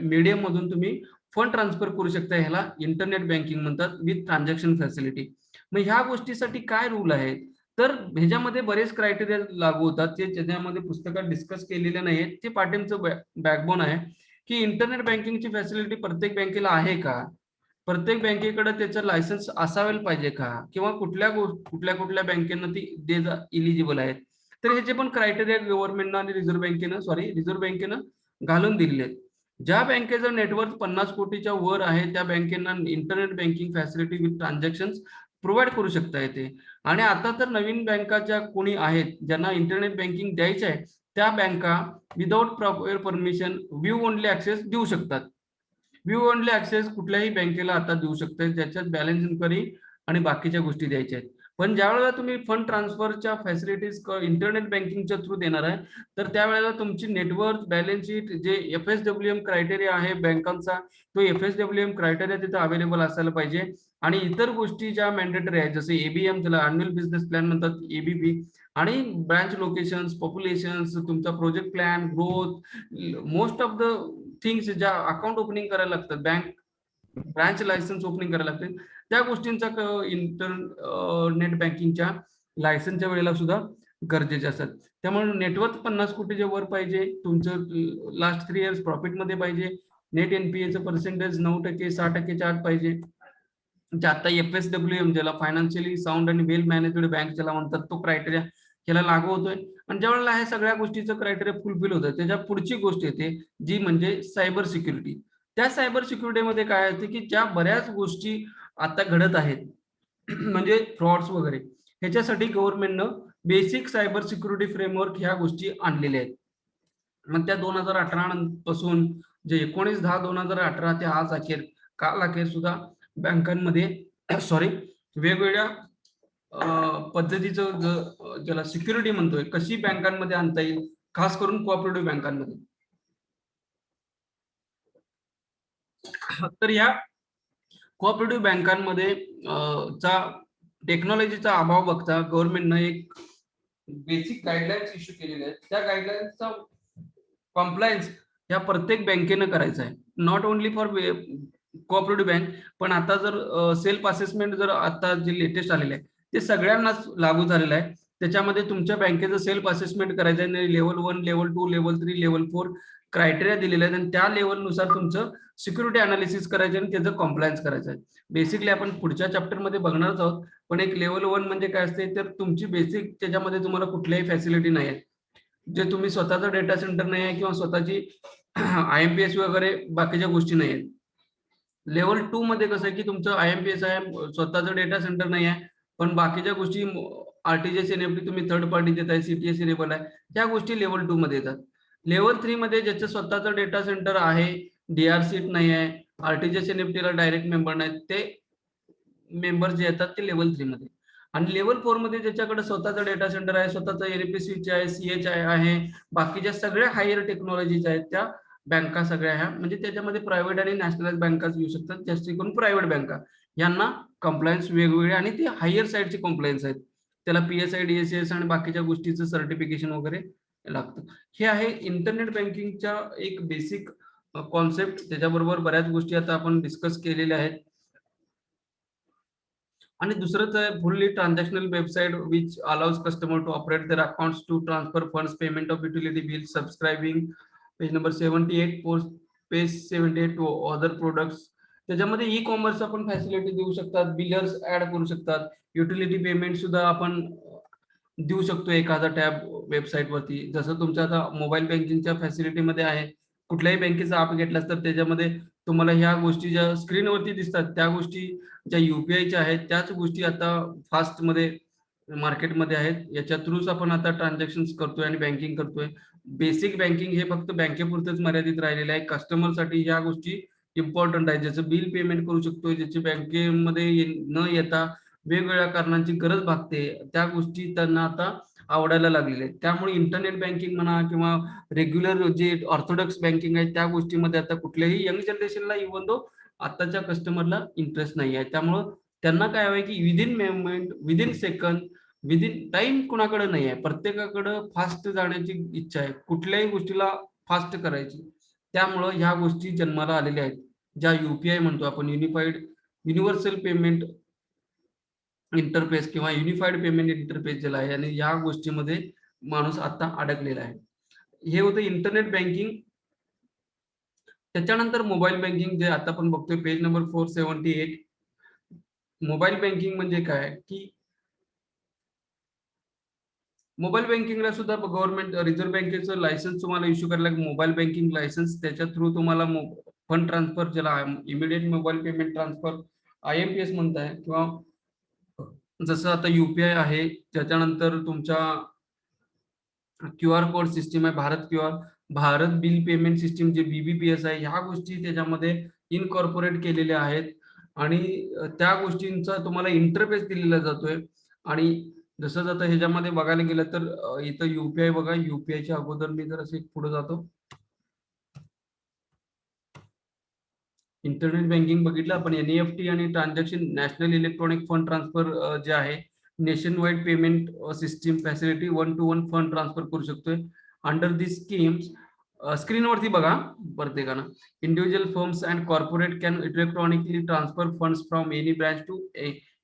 मीडियम मधून तुम्ही फंड ट्रान्सफर करू शकता. ह्याला इंटरनेट बँकिंग म्हणतात विथ ट्रान्झॅक्शन फॅसिलिटी. मग ह्या गोष्टीसाठी काय रूल आहेत तर ह्याच्यामध्ये बरेच क्रायटेरिया लागू होतात, ते ज्याच्यामध्ये पुस्तकात डिस्कस केलेले नाहीत. ते पाठिंबचं बॅकबोन आहे की इंटरनेट बँकिंगची फॅसिलिटी प्रत्येक बँकेला आहे का, प्रत्येक बँकेकडे त्याचं लायसन्स असायला पाहिजे का, किंवा कुठल्या बँकेनं ती इलिजिबल आहेत. तर ह्याचे पण क्रायटेरिया गव्हर्नमेंटनं आणि रिझर्व्ह बँकेनं घालून दिलेले आहेत. ज्या बँकेचं नेटवर्क 50 कोटीच्या वर आहे त्या बँकेना internet banking facility with transaction provide करू शकता येते. आणि आता तर नवीन बँकाच्या कोणी आहेत ज्यांना इंटरनेट बँकिंग द्यायचं आहे त्या बँका without proper permission view only access देऊ शकतात. व्ह्यू ओनली ऍक्सेस कुठल्याही बँकेला आता देऊ शकतात ज्याच्यात बॅलन्स इन्क्वायरी आणि बाकीच्या गोष्टी द्यायच्या आहेत. पण ज्या वेळेला तुम्ही फंड ट्रान्सफरच्या फॅसिलिटीज इंटरनेट बँकिंगच्या थ्रू देणार आहे, तर त्यावेळेला तुमची नेटवर्क, बॅलन्स शीट, जे FSWM क्रायटेरिया आहे बँकांचा, तो FSWM क्रायटेरिया तिथे अवेलेबल असायला पाहिजे. आणि इतर गोष्टी ज्या मॅन्डेटरी आहेत, जसे ABM, त्याला अॅन्युअल बिझनेस प्लॅन म्हणतात, ABP, आणि ब्रांच लोकेशन्स, पॉप्युलेशन्स, तुमचा project plan, growth, most of the things ज्या अकाउंट ओपनिंग करायला लागतात, ब्रांच लायसन्स ओपनिंग करायला लागते, त्या गोष्टींचा इंटरनेट बँकिंगच्या लायसन्सच्या वेळेला सुद्धा गरजेचे असतात. त्यामुळे नेटवर्क 50 कोटीच्या वर पाहिजे, तुमचं लास्ट 3 इयर्स प्रॉफिटमध्ये पाहिजे, नेट NPA पर्सेंटेज 9%, 6%च्या आत पाहिजे. जे आता FSWM, ज्याला फायनान्शियली साऊंड आणि वेल मॅनेजड बँक ज्याला म्हणतात, तो क्रायटेरिया ह्याला लागू होतोय. आणि ज्या वेळेला ह्या सगळ्या गोष्टीचं क्रायटेरिया फुलफिल होतं, त्याच्या पुढची गोष्ट येते, जी म्हणजे सायबर सिक्युरिटी. त्या सायबर सिक्युरिटीमध्ये काय असते, की ज्या बऱ्याच गोष्टी आता घडत आहेत, म्हणजे फ्रॉड्स वगैरे, ह्याच्यासाठी गव्हर्नमेंटनं बेसिक सायबर सिक्युरिटी फ्रेमवर्क ह्या गोष्टी आणलेल्या आहेत. मग त्या 2018 पासून, जे 19/10/2018 ते आज अखेर, काल अखेर सुद्धा बँकांमध्ये सॉरी वेगवेगळ्या पद्धतीचं ज्याला सिक्युरिटी म्हणतोय, कशी बँकांमध्ये आणता येईल, खास करून कोऑपरेटिव्ह बँकांमध्ये. तर या कोऑपरेटिव्ह बँकांमध्ये चा टेक्नॉलॉजीचा अभाव बघता गव्हर्नमेंटनं एक बेसिक गाईडलाईन्स इश्यू केलेले आहेत. त्या गाईडलाईन्सचा कॉम्प्लायन्स या प्रत्येक बँकेनं करायचा आहे, not only for cooperative bank, पण आता जर सेल्फ असेसमेंट जर आता जे लेटेस्ट आलेलं आहे, ते सगळ्यांनाच लागू झालेलं आहे. त्याच्यामध्ये तुमच्या बँकेचं सेल्फ असेसमेंट करायचं आहे, level 1, level 2, level 3, level 4 criteria दिलेले आहेत, आणि त्या लेवलनुसार तुमचं सिक्युरिटी अनालिसिस करायचं आणि त्याचं कॉम्प्लायन्स करायचं आहे. बेसिकली आपण पुढच्या चॅप्टरमध्ये बघणारच आहोत, पण एक लेवल 1 म्हणजे काय असते, तर तुमची बेसिक, त्याच्यामध्ये तुम्हाला कुठल्याही फॅसिलिटी नाही आहे, जे तुम्ही स्वतःचा डेटा सेंटर नाही आहे किंवा स्वतःची IMPS वगैरे बाकीच्या गोष्टी नाही आहेत. लेवल 2 मध्ये कसं आहे, की तुमचं IMPS आहे, स्वतःचं डेटा सेंटर नाही आहे, पण बाकीच्या गोष्टी RTGS NFT तुम्ही थर्ड पार्टी देताय, CTS इनेबल आहे, त्या गोष्टी लेवल 2 मध्ये येतात. लेवल 3 मध्ये ज्याचं स्वतःचं डेटा सेंटर आहे, DR सीट नाही आहे, RTGS NFT ला डायरेक्ट मेंबर नाहीत, ते मेंबर जे येतात ते लेवल 3 मध्ये. आणि लेवल 4 मध्ये ज्याच्याकडे स्वतःचा डेटा सेंटर आहे, स्वतःचा NFP स्विच आहे, CHI आहे, बाकीच्या सगळ्या हायर टेक्नॉलॉजीज आहेत, त्या बँका सगळ्या ह्या, म्हणजे त्याच्यामध्ये प्रायव्हेट आणि नॅशनलाइज बँकाच येऊ शकतात. जास्त करून प्रायव्हेट बँका यांना कंप्लायन्स वेगवेगळे, आणि ते हायर साईडचे कंप्लायन्स आहेत, त्याला PSI DSS आणि बाकीच्या गोष्टीचं सर्टिफिकेशन वगैरे लागतं. हे आहे इंटरनेट बँकिंगच्या एक बेसिक कॉन्सेप्ट. त्याच्याबरोबर बऱ्याच गोष्टी आता आपण डिस्कस केलेल्या आहेत. आणि दुसरंच आहे fully transactional website which allows customer to operate their accounts to transfer funds, payment of utility bill, subscribing, page number 78, page 78 to other products. त्याच्यामध्ये ई-कॉमर्स आपण फॅसिलिटी देऊ शकतात, बिलर्स ऍड करू शकतात, युटिलिटी पेमेंट सुद्धा आपण देऊ शकतो एखादा टॅब वेबसाईट वरती. जसं तुमच्या आता मोबाईल बँकिंगच्या फॅसिलिटीमध्ये आहे, कुठल्याही बँकेचा ऍप घेतलास तर त्याच्यामध्ये तुम्हाला ह्या गोष्टी ज्या स्क्रीनवरती दिसतात, त्या गोष्टी ज्या UPIच्या आहेत, त्याच गोष्टी आता फास्ट मध्ये मार्केटमध्ये आहेत. याच्या थ्रूच आपण आता ट्रान्झॅक्शन करतोय आणि बँकिंग करतोय. बेसिक बँकिंग हे फक्त बँकेपुरतच मर्यादित राहिलेलं आहे. कस्टमरसाठी ह्या गोष्टी इम्पॉर्टंट आहे. ज्याचं बिल पेमेंट करू शकतोय, ज्याची बँकेमध्ये न येता वेगवेगळ्या कारणांची गरज भागते, त्या गोष्टी त्यांना आता आवडायला लागलेल्या आहेत. त्यामुळे इंटरनेट बँकिंग म्हणा किंवा रेग्युलर जे ऑर्थोडॉक्स बँकिंग आहे, त्या गोष्टीमध्ये आता कुठल्याही यंग जनरेशनला इव्हन दो आताच्या कस्टमरला इंटरेस्ट नाही आहे. त्यामुळं त्यांना काय हवंय, की within moment, within second, within time कुणाकडे नाही आहे. प्रत्येकाकडे फास्ट जाण्याची इच्छा आहे, कुठल्याही गोष्टीला फास्ट करायची. त्यामुळं ह्या गोष्टी जन्माला आलेल्या आहेत, ज्या UPI म्हणतो आपण, युनिव्हर्सल पेमेंट इंटरफेस किंवा युनिफाईड पेमेंट इंटरफेस ज्याला आहे, आणि या गोष्टीमध्ये माणूस आता अडकलेला आहे. हे होतं इंटरनेट बँकिंग. त्याच्यानंतर मोबाईल बँकिंग, जे आता आपण बघतोय, पेज नंबर 478. मोबाईल बँकिंग म्हणजे काय, की मोबाईल बँकिंगला सुद्धा गव्हर्नमेंट, रिझर्व्ह बँकेचं लायसन्स तुम्हाला इश्यू करायला, मोबाईल बँकिंग लायसन्स. त्याच्या थ्रू तुम्हाला फंड ट्रान्सफर, ज्याला immediate mobile payment transfer IMPS म्हणताय, किंवा जसं आता UPI आहे, त्याच्यानंतर तुमच्या QR कोड सिस्टीम आहे, भारत बिल पेमेंट सिस्टीम, जे BBPS आहे, ह्या गोष्टी त्याच्यामध्ये इनकॉर्पोरेट केलेल्या आहेत. आणि त्या गोष्टींचा तुम्हाला इंटरफेस दिलेला जातोय. आणि जसं जातं ह्याच्यामध्ये बघायला गेलं तर इथं युपीआय बघा, युपीआयच्या अगोदर मी जर असे पुढे जातो, इंटरनेट बँकिंग बघितलं आपण, एनईएफटी आणि transaction, national electronic fund transfer जे आहे, nationwide payment system facility, 1 to 1 fund transfer करू शकतोय अंडर दिस स्कीम्स. स्क्रीनवरती बघा प्रत्येकानं, individual firms and corporate can electronically transfer funds from any branch to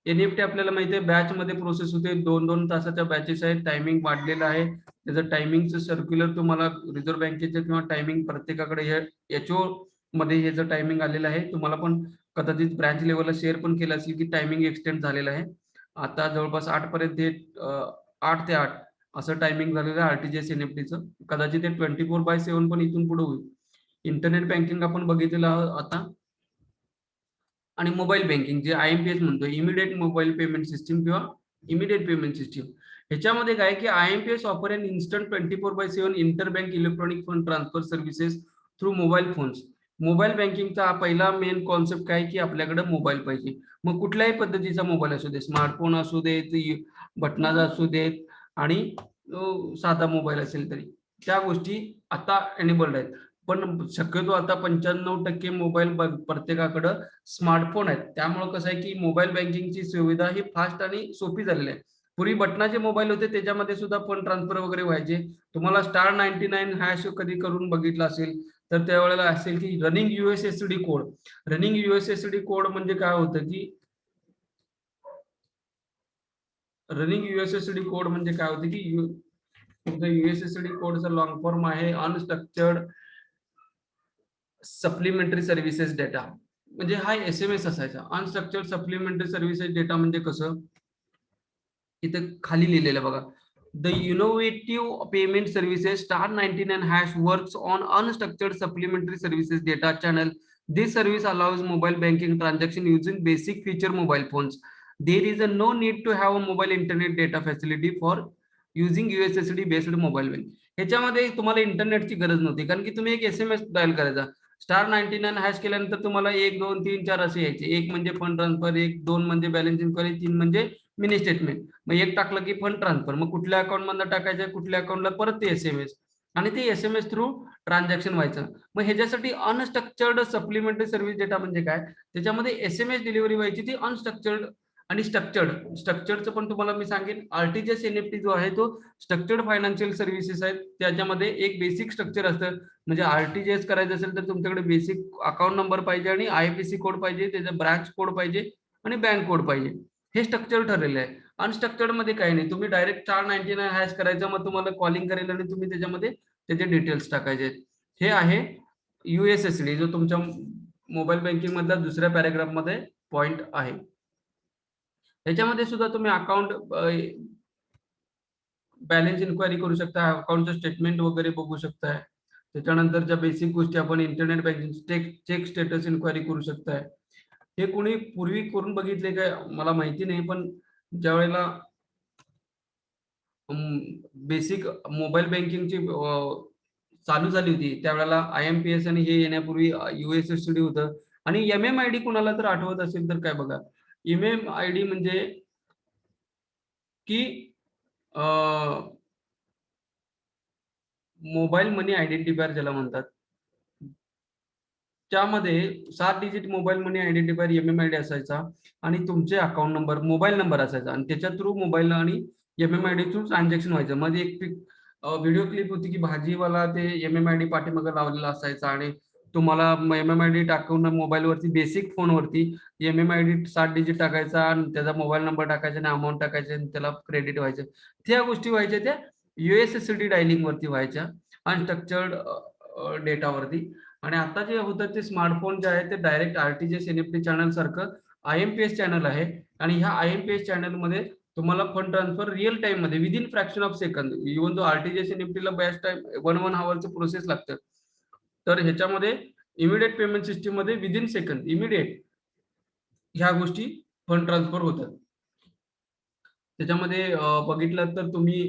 NEFT. आपल्याला माहिती आहे बॅच मध्ये प्रोसेस होते, 2-2 तासाच्या बॅचेस आहेत, टायमिंग वाढलेलं आहे. त्याचं टायमिंगचं सर्क्युलर तुम्हाला रिझर्व्ह बँकेचं किंवा टायमिंग प्रत्येकाकडे हे एचओ मध्ये ह्याचं टायमिंग आलेलं आहे. तुम्हाला पण कदाचित ब्रँच लेवलला शेअर पण केलं असेल की टायमिंग एक्सटेंड झालेलं आहे. आता जवळपास 8 पर्यंत हे 8 ते 8 असं टायमिंग झालेलं आहे आरटीजीएस एनईएफटीचं. कदाचित ते 24/7 पण इथून पुढे होईल. इंटरनेट बँकिंग आपण बघितलेलं आहोत आता, आणि मोबाईल बँकिंग जे आयएमपीएस म्हणतो, इमिडिएट मोबाईल पेमेंट सिस्टीम किंवा इमिडिएट पेमेंट सिस्टीम. ह्याच्यामध्ये काय की IMPS offer an instant 24/7 interbank electronic fund transfer services through mobile phones. Mobile बँकिंगचा पहिला मेन कॉन्सेप्ट काय की आपल्याकडे मोबाईल पाहिजे. मग कुठल्याही पद्धतीचा मोबाईल असू दे, स्मार्टफोन असू देत, बटनाचा असू देत, आणि साधा मोबाईल असेल तरी त्या गोष्टी आता एनेबल्ड आहेत. पण शक्यतो आता 95% मोबाईल प्रत्येकाकडे स्मार्टफोन आहेत. त्यामुळे कसं आहे की मोबाईल बँकिंगची सुविधा ही फास्ट आणि सोपी झालेली आहे. पूर्वी बटनाचे मोबाईल होते, त्याच्यामध्ये सुद्धा फंड ट्रान्सफर वगैरे व्हायचे. तुम्हाला *99# कधी करून बघितलं असेल तर त्यावेळेला असेल की रनिंग युएसएसडी कोड. रनिंग युएसएसडी कोड म्हणजे काय होतं की रनिंग युएसएसडी कोड म्हणजे काय होतं की युएसएसडी कोडचा लॉंग फॉर्म आहे अनस्ट्रक्चर्ड सप्लिमेंटरी सर्व्हिसेस डेटा. म्हणजे हा एसएमएस असायचा. अनस्ट्रक्चर्ड सप्लिमेंटरी सर्व्हिसेस डेटा म्हणजे कसं, इथं खाली लिहिलेलं बघा, the innovative payment services *99# works on unstructured supplementary services data channel. This service allows mobile banking transaction using basic feature mobile phones. There is no need to have a mobile internet data facility for using USSD based mobile bank. ह्याच्यामध्ये तुम्हाला इंटरनेटची गरज नव्हती, कारण की तुम्ही एक SMS dial करायचा. *99# केल्यानंतर तुम्हाला 1, 2, 3, 4 असे यायचे. 1 म्हणजे फंड ट्रान्सफर, 2 म्हणजे बॅलन्स इन्क्वायरी, 3 म्हणजे मिनी स्टेटमेंट. मग 1 टाकलं की फंड ट्रान्सफर, मग कुठल्या अकाउंट मधनं टाकायचं, कुठल्या अकाउंटला परत ते एसएमएस, आणि ते एसएमएस थ्रू ट्रान्झॅक्शन व्हायचं. मग ह्याच्यासाठी अनस्ट्रक्चर्ड सप्लिमेंटरी सर्व्हिस डेटा म्हणजे काय, त्याच्यामध्ये एसएमएस डिलिव्हरी व्हायची ती अनस्ट्रक्चर्ड आणि स्ट्रक्चर्डचं पण तुम्हाला मी सांगेन. आरटीजीएस एनईएफटी जो आहे तो स्ट्रक्चर्ड फायनान्शियल सर्व्हिसेस आहेत. त्याच्यामध्ये एक बेसिक स्ट्रक्चर असतं. म्हणजे आरटीजीएस करायचं असेल तर तुमच्याकडे बेसिक अकाउंट नंबर पाहिजे आणि आयएफएससी कोड पाहिजे, त्याचा ब्रांच कोड पाहिजे आणि बँक कोड पाहिजे. हे स्ट्रक्चर ठरलेलं आहे. अनस्ट्रक्चर्ड मध्ये काही नाही, तुम्ही डायरेक्ट *99# करायचं, मग तुम्हाला कॉलिंग करेल आणि तुम्ही त्याच्यामध्ये त्याचे डिटेल्स टाकायचे. हे आहे युएसएसडी, जो तुमच्या मोबाईल बँकिंग मधला दुसऱ्या पॅराग्राफ मध्ये पॉइंट आहे. ह्याच्यामध्ये सुद्धा तुम्ही अकाउंट बॅलन्स इन्क्वायरी करू शकता, अकाउंटचं स्टेटमेंट वगैरे बघू शकताय. त्याच्यानंतरच्या बेसिक गोष्टी आपण internet banking check status inquiry करू शकताय. हे कोणी पूर्वी करून बघितले काय मला माहिती नाही, पण ज्या वेळेला बेसिक मोबाईल बँकिंगची चालू झाली होती त्यावेळेला आयएमपीएस आणि हे येण्यापूर्वी युएसएसडी होतं. आणि एमएमआयडी कुणाला तर आठवत असेल तर काय बघा, एमएमआयडी म्हणजे की मोबाईल मनी आयडेंटिफायर ज्याला म्हणतात, त्यामध्ये 7 डिजिट मोबाईल मनी आयडेंटिफायर एमएमआयडी असायचा आणि तुमचे अकाउंट नंबर, मोबाईल नंबर असायचा, आणि त्याच्या थ्रू मोबाईल आणि एमएमआयडी थ्रू ट्रान्झॅक्शन व्हायचं. मध्ये एक व्हिडिओ क्लिप होती की भाजीवाला ते एमएमआयडी पाठीमागे लावलेला असायचा आणि तुम्हाला एमएमआयडी टाकून मोबाईलवरती बेसिक फोनवरती एमएमआयडी 7 डिजिट टाकायचा आणि त्याचा मोबाईल नंबर टाकायचा आणि अमाऊंट टाकायचे आणि त्याला क्रेडिट व्हायचं. त्या गोष्टी व्हायच्या त्या युएसएसडी डायलिंग वरती व्हायच्या, अनस्ट्रक्चर्ड डेटावरती. आणि आता जे होतं ते स्मार्टफोन जे आहे ते डायरेक्ट आरटीजीएस एनईएफटी चॅनल सारखं आयएमपीएस चॅनल आहे. आणि ह्या आयएमपीएस चॅनल मध्ये तुम्हाला फंड ट्रान्सफर रिअल टाइम मध्ये within fraction of second, even तो आरटीजीएस एनईएफटीला बॅच टाइम 1 हॉवरचं प्रोसेस लागतं, तर ह्याच्यामध्ये इमिडिएट पेमेंट सिस्टीम मध्ये विदिन सेकंद इमिडिएट ह्या गोष्टी फंड ट्रान्सफर होतात. त्याच्यामध्ये बघितलं तर तुम्ही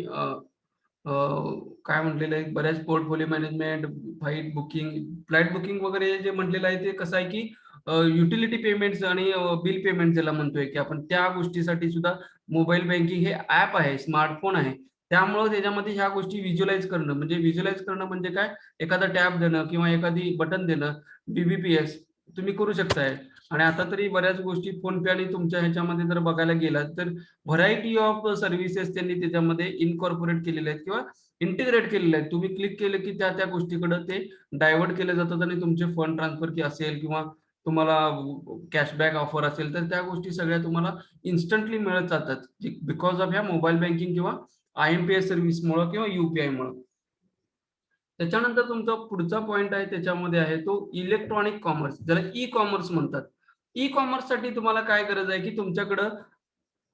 काय म्हटलेलं आहे, बऱ्याच पोर्टफोलिओ मॅनेजमेंट, फ्लाईट बुकिंग वगैरे जे म्हटलेलं आहे ते कसं आहे की युटिलिटी पेमेंट्स आणि बिल पेमेंट ज्याला म्हणतोय की आपण, त्या गोष्टीसाठी सुद्धा मोबाईल बँकिंग हे ऍप आहे, स्मार्टफोन आहे. त्यामुळे त्याच्यामध्ये ह्या गोष्टी व्हिज्युअलाइज करणं, म्हणजे व्हिज्युअलाइज करणं म्हणजे काय, एखादा टॅब देणं किंवा एखादी बटन देणं, बीबीपीएस तुम्ही करू शकताय. आणि आता तरी बऱ्याच गोष्टी फोन पे आणि तुमच्या ह्याच्यामध्ये जर बघायला गेलात तर व्हरायटी ऑफ सर्व्हिसेस त्यांनी त्याच्यामध्ये इनकॉर्पोरेट केलेले आहेत किंवा इंटिग्रेट केलेले आहेत. तुम्ही क्लिक केलं की त्या त्या गोष्टीकडे ते डायव्हर्ट केले जातात आणि तुमचे फंड ट्रान्सफर की असेल किंवा तुम्हाला कॅशबॅक ऑफर असेल तर त्या गोष्टी सगळ्या तुम्हाला इन्स्टंटली मिळत जातात बिकॉज ऑफ ह्या मोबाईल बँकिंग किंवा IMPS सर्व्हिसमुळे किंवा UPI मुळे. त्याच्यानंतर तुमचा पुढचा पॉइंट आहे त्याच्यामध्ये आहे तो इलेक्ट्रॉनिक कॉमर्स, ज्याला ई कॉमर्स म्हणतात. ई कॉमर्स साठी तुम्हाला काय गरज आहे की तुमच्याकडं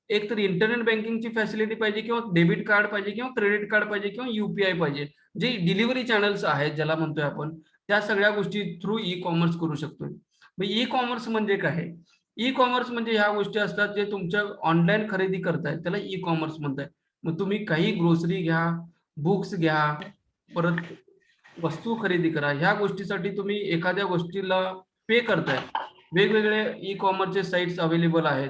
एक तर इंटरनेट बँकिंगची फॅसिलिटी पाहिजे किंवा डेबिट कार्ड पाहिजे किंवा क्रेडिट कार्ड पाहिजे किंवा UPI पाहिजे. जे डिलिव्हरी चॅनल्स आहेत ज्याला म्हणतोय आपण, त्या सगळ्या गोष्टी थ्रू ई कॉमर्स करू शकतोय. मग ई कॉमर्स म्हणजे काय? ई कॉमर्स म्हणजे ह्या गोष्टी असतात जे तुमच्या ऑनलाईन खरेदी करतायत त्याला ई कॉमर्स म्हणताय. मग तुम्ही काही ग्रोसरी घ्या, बुक्स घ्या, परत वस्तू खरेदी करा, ह्या गोष्टीसाठी तुम्ही एखाद्या गोष्टीला पे करताय. वेगवेगळे ई कॉमर्सचे साइट्स अवेलेबल आहेत.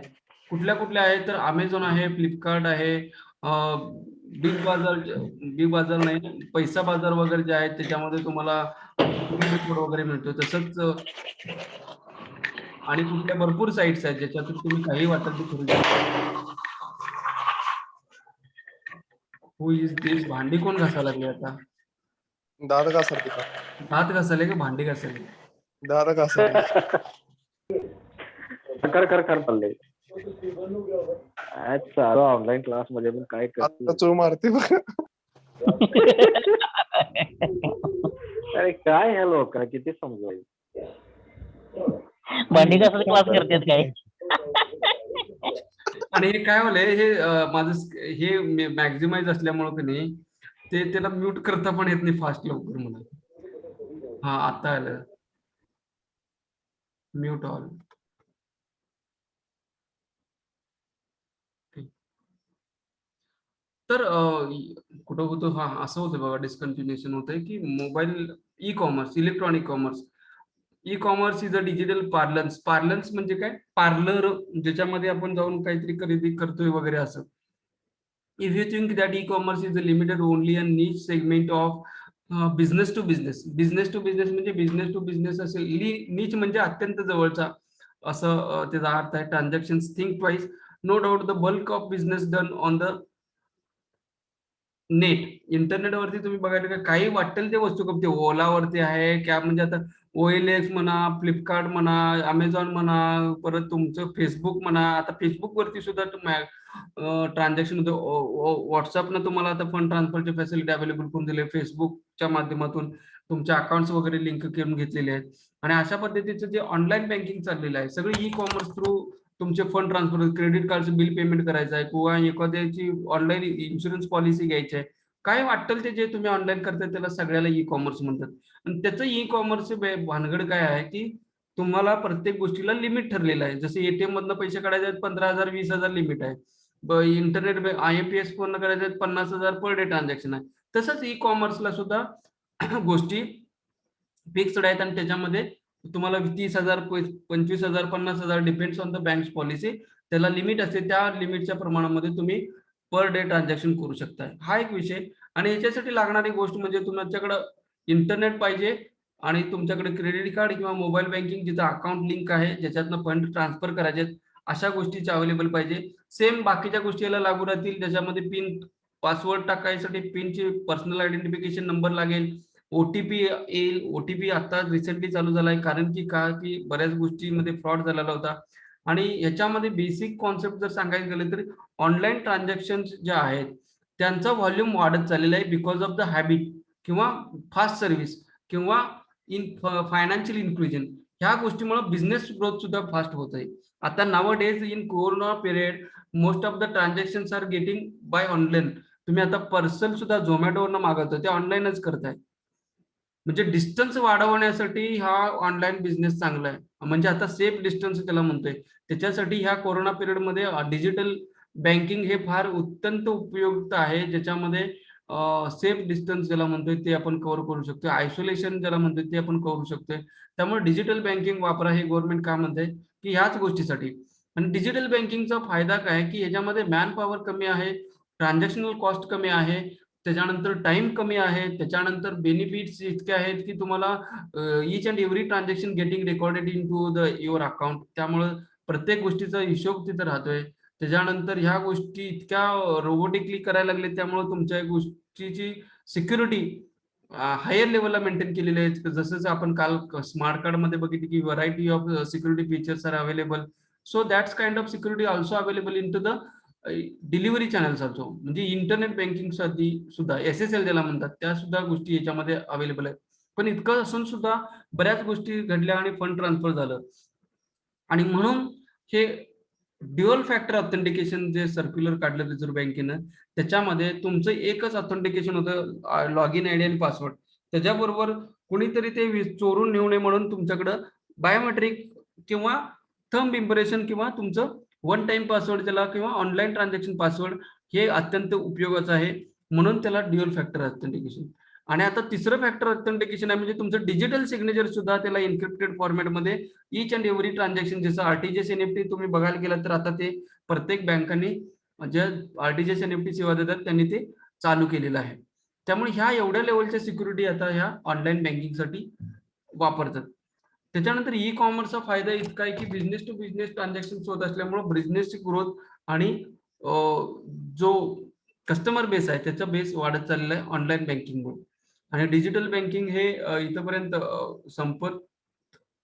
कुठल्या कुठल्या आहेत तर अमेझॉन आहे, फ्लिपकार्ट आहे, बिग बाजार नाही, पैसा बाजार वगैरे जे आहेत त्याच्यामध्ये तुम्हाला कोड वगैरे मिळतो. तसंच आणि कुठल्या भरपूर साइट्स आहेत ज्याच्यातून तुम्ही काही वाटेल ते खरेदी करू. हु इज दिस? भांडी कोण घासायला लागले आता? दादा घासायला का? दात घासायले का भांडी घासायले? दादा घासायला. कर चाललंय. आज चालू ऑनलाईन क्लास मध्ये पण काय आता करतो. चूळ मारते बघ. अरे काय ह्या लोकांना किती समजायचं. भांडी घासायचा क्लास करतात काय? आणि हे काय होलंय, हे माझं हे मॅक्झिमाइज असल्यामुळं की नाही ते त्याला म्यूट करता पण येत नाही फास्ट लवकर मला. हा आता आलं म्यूट ऑल. तर कुठं होतं, हा असं होतं बघा, डिस्कंटिन्युएशन होतंय की mobile e commerce, electronic commerce. E commerce is a digital parlance. Parlance म्हणजे काय? पार्लर, ज्याच्यामध्ये आपण जाऊन काहीतरी खरेदी करतोय वगैरे असं. If you think that e-commerce is limited only a niche segment of business to business म्हणजे business to business असेल, niche म्हणजे अत्यंत जवळचा असं त्याचा अर्थ आहे. Transactions think twice, no doubt the bulk of business done on the net. इंटरनेटवरती तुम्ही बघायला का काही वाटेल ते वस्तू कपते, ओलावरती आहे क्या, म्हणजे आता OLX म्हणा, फ्लिपकार्ट म्हणा, अमेझॉन म्हणा, परत तुमचं फेसबुक म्हणा. आता फेसबुक वरती सुद्धा ट्रान्झॅक्शन होतं. व्हॉट्सअपनं तुम्हाला आता फंड ट्रान्सफरची फॅसिलिटी अवेलेबल करून दिली. फेसबुकच्या माध्यमातून तुमच्या अकाउंट्स वगैरे लिंक करून घेतलेले आहेत. आणि अशा पद्धतीचं जे ऑनलाईन बँकिंग चाललेलं आहे सगळं ई कॉमर्स थ्रू तुमचे फंड ट्रान्सफर, क्रेडिट कार्डचं बिल पेमेंट करायचं आहे किंवा एखाद्याची ऑनलाईन इन्शुरन्स पॉलिसी घ्यायची आहे, काय वाटेल ते जे तुम्ही ऑनलाईन करताय त्याला सगळ्याला ई कॉमर्स म्हणतात. आणि त्याचं ई कॉमर्सचं भानगड काय आहे की तुम्हाला प्रत्येक गोष्टीला लिमिट ठरलेलं आहे. जसे ATM मधनं पैसे काढायचे आहेत 15,000 20,000 लिमिट आहे. इंटरनेट IMPS पूर्ण करायचे आहेत 50,000 पर डे ट्रान्झॅक्शन आहे. तसंच ई कॉमर्सला सुद्धा गोष्टी फिक्स्ड आहेत आणि त्याच्यामध्ये तुम्हाला 30,000 25,000 50,000 depends on the bank policy त्याला लिमिट असते. त्या लिमिटच्या प्रमाणामध्ये तुम्ही पर डे ट्रान्झॅक्शन करू शकता. हा एक विषय. आणि याच्यासाठी लागणारी गोष्ट म्हणजे तुमच्याकडं इंटरनेट पाहिजे आणि तुमच्याकडे क्रेडिट कार्ड किंवा मोबाईल बँकिंग जिथं अकाउंट लिंक आहे ज्याच्यातनं फंड ट्रान्सफर करायचे अशा गोष्टीचे अवेलेबल पाहिजे. सेम बाकीच्या गोष्टी याला लागू राहतील. त्याच्यामध्ये पिन पासवर्ड टाकायसाठी पिनची पर्सनल आयडेंटिफिकेशन नंबर लागेल, OTP येईल. OTP आता रिसेंटली चालू झालाय कारण की बऱ्याच गोष्टींमध्ये फ्रॉड झालेला होता. आणि ह्याच्यामध्ये बेसिक कॉन्सेप्ट जर सांगायचं गेलं तर ऑनलाईन ट्रान्झॅक्शन ज्या आहेत त्यांचा व्हॉल्यूम वाढत चाललेला आहे बिकॉज ऑफ द हॅबिट किंवा फास्ट सर्व्हिस किंवा फायनान्शियल इन्क्लुजन. ह्या गोष्टीमुळे बिझनेस ग्रोथ सुद्धा फास्ट होत आहे. आता nowadays in corona period most of the transactions are getting by online. तुम्ही आता पर्सल सुद्धा झोमॅटोवरनं मागवता ते ऑनलाईनच करताय. म्हणजे डिस्टन्स वाढवण्यासाठी हा ऑनलाईन बिझनेस चांगला आहे. म्हणजे आता सेफ डिस्टन्स त्याला म्हणतोय. त्याच्यासाठी ह्या कोरोना पिरियडमध्ये डिजिटल बँकिंग हे फार अत्यंत उपयुक्त आहे, ज्याच्यामध्ये सेफ डिस्टन्स ज्याला म्हणतोय ते आपण कव्हर करू शकतो, आयसोलेशन ज्याला म्हणतोय ते आपण करू शकतोय. त्यामुळे डिजिटल बँकिंग वापरा हे गव्हर्नमेंट काय म्हणतंय की ह्याच गोष्टीसाठी. आणि डिजिटल बँकिंगचा फायदा काय की ह्याच्यामध्ये मॅन पॉवर कमी आहे, ट्रान्झॅक्शनल कॉस्ट कमी आहे, त्याच्यानंतर टाइम कमी आहे, त्याच्यानंतर बेनिफिट्स इतके आहेत की तुम्हाला each and every transaction getting recorded into the your account. त्यामुळं प्रत्येक गोष्टीचा हिशोब तिथं राहतोय. त्याच्यानंतर ह्या गोष्टी इतक्या रोबोटिकली करायला लागले त्यामुळे तुमच्या या गोष्टीची सिक्युरिटी हायर लेवलला मेंटेन केलेली आहे. जसं आपण काल स्मार्ट कार्ड मध्ये बघितलं की variety of security features are available. So that's kind of security also available into the delivery channels also. म्हणजे इंटरनेट बँकिंग साठी सुद्धा SSL ज्याला म्हणतात त्या सुद्धा गोष्टी याच्यामध्ये अवेलेबल आहेत. पण इतकं असून सुद्धा बऱ्याच गोष्टी घडल्या आणि फंड ट्रान्सफर झालं. आणि म्हणून हे ड्युअल फॅक्टर ऑथेंटिकेशन जे सर्क्युलर काढलं रिझर्व्ह बँकेनं, त्याच्यामध्ये तुमचं एकच ऑथेंटिकेशन होतं, लॉग इन आयडी आणि पासवर्ड. त्याच्याबरोबर कुणीतरी ते चोरून नेऊ नये म्हणून तुमच्याकडं बायोमेट्रिक किंवा थंब इम्प्रेशन किंवा तुमचं वन टाइम पासवर्ड त्याला किंवा ऑनलाईन ट्रान्झॅक्शन पासवर्ड हे अत्यंत उपयोगाचं आहे. म्हणून त्याला ड्युअल फॅक्टर ऑथेंटिकेशन. आणि आता तिसरं फॅक्टर ऑथेंटिकेशन आहे म्हणजे तुमचं डिजिटल सिग्नेचर सुद्धा त्याला एन्क्रिप्टेड फॉर्मॅटमध्ये ईच अँड एव्हरी ट्रान्झॅक्शन, जसं RTGS NFT तुम्ही बघायला गेलात तर आता ते प्रत्येक बँकांनी जे RTGS NFT सेवा देतात त्यांनी ते चालू केलेलं आहे. त्यामुळे ह्या एवढ्या लेवलच्या सिक्युरिटी आता ह्या ऑनलाईन बँकिंगसाठी वापरतात. त्याच्यानंतर ई कॉमर्सचा फायदा इतका आहे की बिझनेस टू बिझनेस ट्रान्झॅक्शन होत असल्यामुळे बिझनेसची ग्रोथ आणि जो कस्टमर बेस आहे त्याचा बेस वाढत चाललेला आहे ऑनलाईन बँकिंगमुळे. आणि डिजिटल बँकिंग हे इथपर्यंत संपत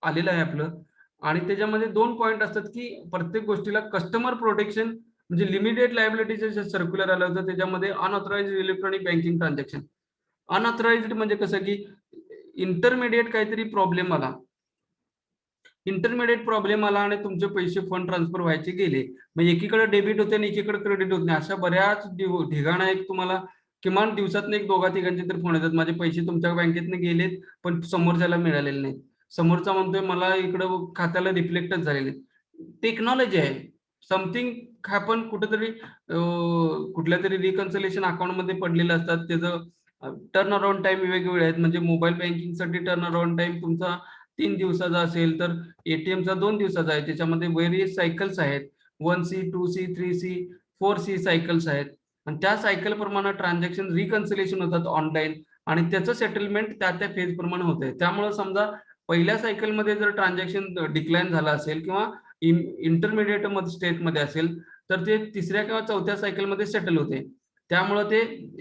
आलेलं आहे आपलं. आणि त्याच्यामध्ये 2 पॉईंट असतात की प्रत्येक गोष्टीला कस्टमर प्रोटेक्शन म्हणजे लिमिटेड लायबिलिटीचे जे सर्क्युलर आलं होतं त्याच्यामध्ये unauthorised electronic banking transaction. Unauthorised म्हणजे कसं की इंटरमिडिएट काहीतरी प्रॉब्लेम आला, आणि तुमचे पैसे फंड ट्रान्सफर व्हायचे गेले, मग एकीकडे डेबिट होते आणि एकीकडे क्रेडिट होत नाही, अशा बऱ्याच ठिकाणा एक तुम्हाला किमान दिवसातून एक 2-3 तर फोन येतात, माझे पैसे तुमच्या बँकेतनं गेलेत पण समोरच्याला मिळालेले नाहीत. समोरचा म्हणतोय मला इकडं खात्याला रिफ्लेक्टच झालेले. टेक्नॉलॉजी आहे, समथिंग हॅपन कुठेतरी कुठल्या तरी रिकन्सिलेशन अकाउंटमध्ये पडलेलं असतात, त्याचं टर्न अराउंड टाइम वेगवेगळे आहेत. म्हणजे मोबाईल बँकिंगसाठी टर्न अराउंड टाइम तुमचा 3 दिवसाचा असेल तर ATMचा 2 दिवसाचा आहे. त्याच्यामध्ये व्हेरियस सायकल्स आहेत, 1C, 2C, 3C, 4C cycles आहेत. आणि त्या सायकल प्रमाणे ट्रान्झॅक्शन रिकन्सिलेशन होतात ऑनलाईन आणि त्याचं सेटलमेंट त्या फेज प्रमाणे होते. त्यामुळे समजा पहिल्या सायकलमध्ये जर ट्रान्झॅक्शन डिक्लाइन झालं असेल किंवा इंटरमिडिएट स्टेटमध्ये असेल तर ते तिसऱ्या किंवा चौथ्या सायकलमध्ये सेटल होते. त्यामुळे ते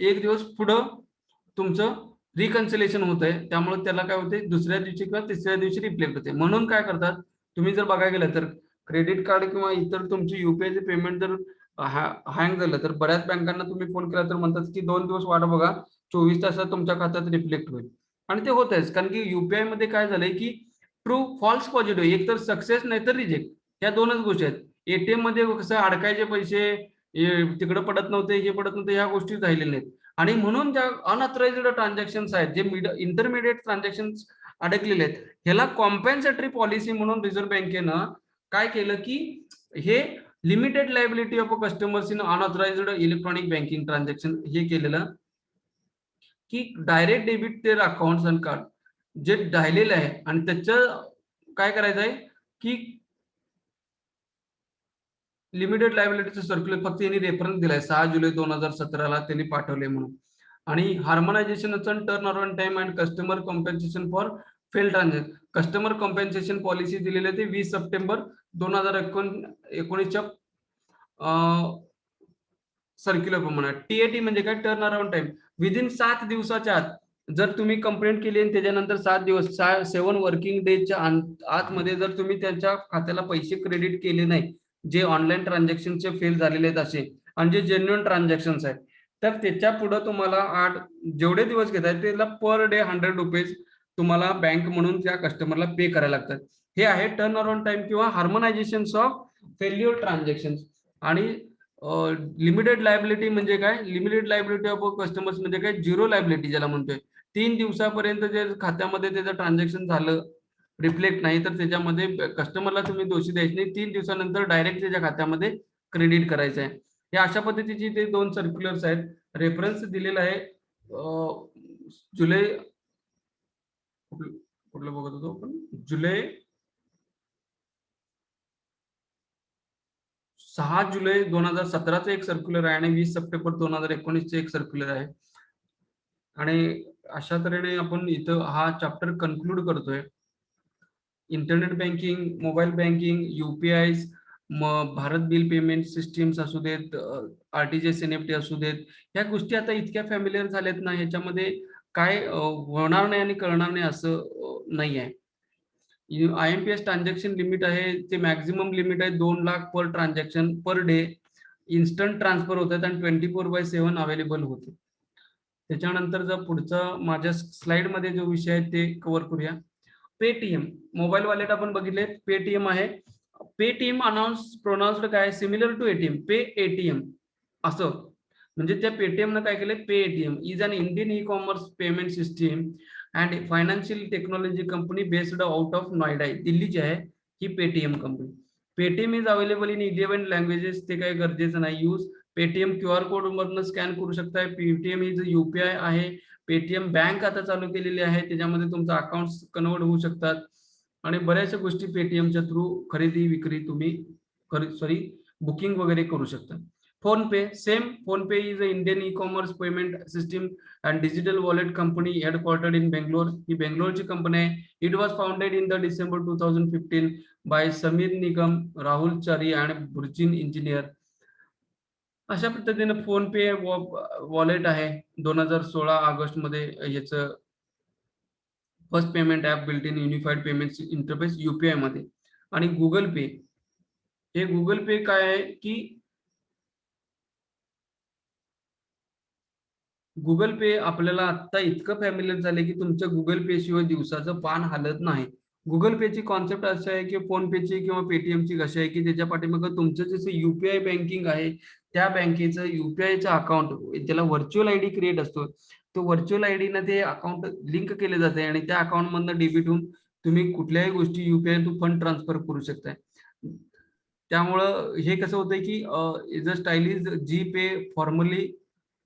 एक दिवस पुढं तुमचं रिकन्सिलेशन होत आहे. त्यामुळे त्याला काय होते दुसऱ्या दिवशी किंवा तिसऱ्या दिवशी रिफ्लेक्ट होते. म्हणून काय करतात तुम्ही जर बघायला गेलं तर क्रेडिट कार्ड किंवा इतर तुमची UPI पेमेंट जर हँग झालं तर बऱ्याच बँकांना तुम्ही फोन केला तर म्हणतात की 2 दिवस वाट बघा, 24 तासात तुमच्या खात्यात रिफ्लेक्ट होईल. आणि ते होत आहेच, कारण की UPI मध्ये काय झालंय की ट्रू फॉल्स पॉझिटिव्ह, एक तर सक्सेस नाही तर रिजेक्ट, या 2च गोष्टी आहेत. ATM मध्ये कसं अडकायचे पैसे तिकडे पडत नव्हते, हे पडत नव्हते, ह्या गोष्टी राहिलेल्या नाहीत. आणि म्हणून ज्या अनऑथराइज्ड ट्रान्झॅक्शन्स आहेत, जे इंटरमिडिएट ट्रान्झॅक्शन्स अडकलेले आहेत, ह्याला कॉम्पेन्सेटरी पॉलिसी म्हणून रिझर्व्ह बँकेनं काय केलं की हे limited liability of customers in unauthorised electronic banking transaction हे केलेलं की direct debit their accounts and card जे राहिलेलं आहे आणि त्याचं काय करायचं आहे की लिमिटेड लायबिलिटीचं सर्क्युलर फक्त यांनी रेफरन्स दिलाय 6 जुलै 2017 त्यांनी पाठवले म्हणून. आणि harmonisation turn around time and customer compensation for fail transaction, customer compensation policy दिलेली आहे ते 20 सप्टेंबर 2019च्या सर्क्युलर प्रमाणे. TAT म्हणजे काय, टर्न अराउंड टाइम, विदिन 7 दिवसाच्या आत जर तुम्ही कंप्लेंट केली आणि त्याच्यानंतर 7 दिवस 7 वर्किंग डेजच्या आतमध्ये जर तुम्ही त्यांच्या खात्याला पैसे क्रेडिट केले नाही जे ऑनलाईन ट्रान्झॅक्शनचे फेल झालेले आहेत असे आणि जे जेन्युइन ट्रान्झॅक्शन्स आहेत तर त्याच्या पुढे तुम्हाला जेवढे दिवस घेत आहेत त्याला पर डे 100 रुपीज तुम्हाला बँक म्हणून त्या कस्टमरला पे करायला लागतात. हे आहे टर्न अराउंड टाइम किंवा हार्मोनायझेशन ऑफ फेल्युअर ट्रान्झॅक्शन. आणि लिमिटेड लायबिलिटी म्हणजे काय, लिमिटेड लायबिलिटी ऑफ कस्टमर्स म्हणजे काय, झिरो लायबिलिटी ज्याला म्हणतोय. 3 दिवसापर्यंत जे खात्यामध्ये त्याचं ट्रान्झॅक्शन झालं रिफ्लेक्ट नाही तर त्याच्यामध्ये कस्टमरला तुम्ही दोषी द्यायचे नाही, 3 दिवसानंतर डायरेक्ट त्याच्या खात्यामध्ये क्रेडिट करायचं आहे. हे अशा पद्धतीची ते 2 सर्क्युलर्स आहेत. रेफरन्स दिलेला आहे जुलै कुठलं बघत होतो आपण जुलै 6 जुलै 2017 एक सर्क्युलर आहे आणि 20 सप्टेंबर 2019 एक सर्क्युलर आहे. आणि अशा तऱ्हेने आपण इथं हा चॅप्टर कन्क्लूड करतोय. Internet banking, mobile banking, UPI, मग भारत बिल पेमेंट सिस्टीम्स असू देत, RTGS NFT असू देत, ह्या गोष्टी आता इतक्या फॅमिलियर झाल्यात ना, ह्याच्यामध्ये काय होणार नाही आणि कळणार नाही असं नाही आहे. IMPS ट्रान्झॅक्शन लिमिट आहे ते मॅक्झिमम लिमिट आहे 2 lakh per transaction per day. Instant transfer होतात आणि 24/7 अवेलेबल होते. त्याच्यानंतर जर पुढचा माझ्या स्लाइड मध्ये जो विषय आहे ते कव्हर करूया. पेटीएम मोबाईल वॉलेट आपण बघितले. पेटीएम आहे. पेटीएम प्रोनाउन्स्ड काय similar to ATM, pay ATM असं. म्हणजे त्या पेटीएम न काय केले, pay ATM is an Indian e commerce payment system and financial technology company based out of Noida. दिल्लीची आहे ही पेटीएम कंपनी. Paytm is available in 11 languages. ते काही गरजेचं नाही. यूज पेटीएम QR कोड मधनं स्कॅन करू शकताय. पेटीएम इज UPI आहे. पेटीएम बँक आता चालू केलेली आहे, त्याच्यामध्ये तुमचं अकाउंट कन्वर्ट होऊ शकतात आणि बऱ्याचशा गोष्टी पेटीएमच्या थ्रू खरेदी विक्री तुम्ही बुकिंग वगैरे करू शकता. PhonePe same. PhonePe is a Indian e commerce payment system and digital wallet company headquartered in Bangalore. ही बेंगलोरची कंपनी आहे. It was founded in the December 2015 by Sameer Nigam, Rahul Chari and Burzin engineer. अशा पद्धतीने फोन पे वॉलेट आहे. 2016 ऑगस्ट मध्ये याचं first payment app built in unified payment interface UPI मध्ये. आणि गुगल पे, हे गुगल पे काय आहे की गुगल पे आपल्याला आता इतकं फॅमिलियर झाले की तुमच्या गुगल पे शिवाय दिवसाचं पान हालत नाही. गुगल पेची कॉन्सेप्ट अशी आहे की फोन पेची किंवा पेटीएमची कशी आहे की त्याच्या पाठीमागे तुमचं जसं UPI बँकिंग आहे त्या बँकेचं UPIचं अकाउंट, त्याला व्हर्च्युअल ID क्रिएट असतो. तो व्हर्च्युअल ID ना ते अकाउंट लिंक केले जाते आणि त्या अकाउंट मधनं डेबिट होऊन तुम्ही कुठल्याही गोष्टी UPI थ्रू फंड ट्रान्सफर करू शकताय. त्यामुळं हे कसं होतंय की is a style G Pay. Formerly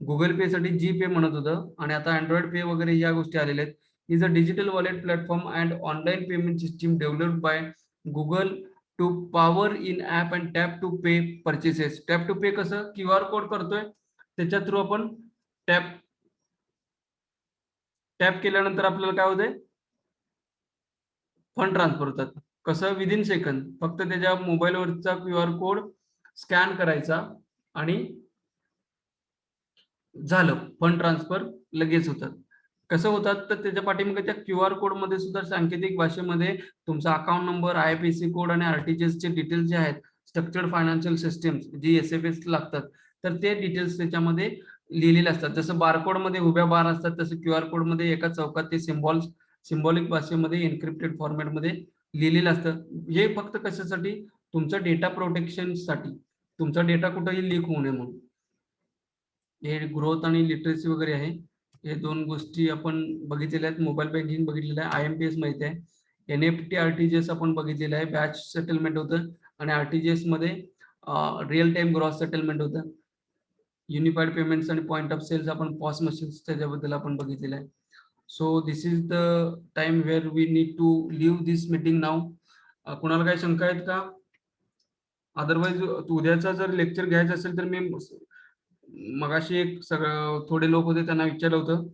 Google Pay साठी जी पे म्हणत होतं आणि आता अँड्रॉइड पे वगैरे या गोष्टी आलेल्या आहेत. Is a digital wallet platform and online payment system developed by Google to power in app and tap to pay purchases. Tap to pay कसं QR कोड करतोय त्याच्या थ्रू आपण टॅप केल्यानंतर आपल्याला काय होतंय, फंड ट्रान्सफर होतात. कसं विदिन सेकंद. फक्त त्याच्या मोबाईलवरचा QR कोड स्कॅन करायचा आणि झालं, फंड ट्रान्सफर लगेच होतात. कसं होतात तर त्याच्या पाठीमागे त्या QR कोड मध्ये सुद्धा सांकेतिक भाषेमध्ये तुमचा अकाउंट नंबर, IFSC कोड आणि RTGS चे डिटेल्स जे आहेत, स्ट्रक्चर्ड फायनान्शियल सिस्टम्स जी SFS लागतात, तर ते डिटेल्स त्याच्यामध्ये लिहिलेले असतात. जसं बारकोड मध्ये उभ्या बार असतात तसं QR कोड मध्ये एका चौकात ते सिम्बॉलिक भाषेमध्ये एन्क्रिप्टेड फॉर्मॅट मध्ये लिहिलेलं असतं. हे फक्त कशासाठी, तुमचा डेटा प्रोटेक्शन साठी, तुमचा डेटा कुठेही लीक होऊ नये म्हणून. हे ग्रोथ आणि लिटरसी वगैरे आहे. हे दोन गोष्टी आपण बघितलेल्या आहेत. मोबाईल बँकिंग बघितलेलं आहे. IMPS माहिती आहे. NFT RTGS आपण बघितलेलं आहे. बॅच सेटलमेंट होतं आणि RTGS मध्ये रिअल टाइम ग्रॉस सेटलमेंट होतं. युनिफाईड पेमेंट्स आणि पॉइंट ऑफ सेल्स आपण पॉस मशीन्स त्याच्याबद्दल आपण बघितलेलं आहे. So this is the time where we need to leave this meeting now. कुणाला काही शंका आहेत का? अदरवाईज उद्याचा जर लेक्चर घ्यायचं असेल तर मी मगाशी एक सगळं थोडे लोक होते त्यांना विचारलं होतं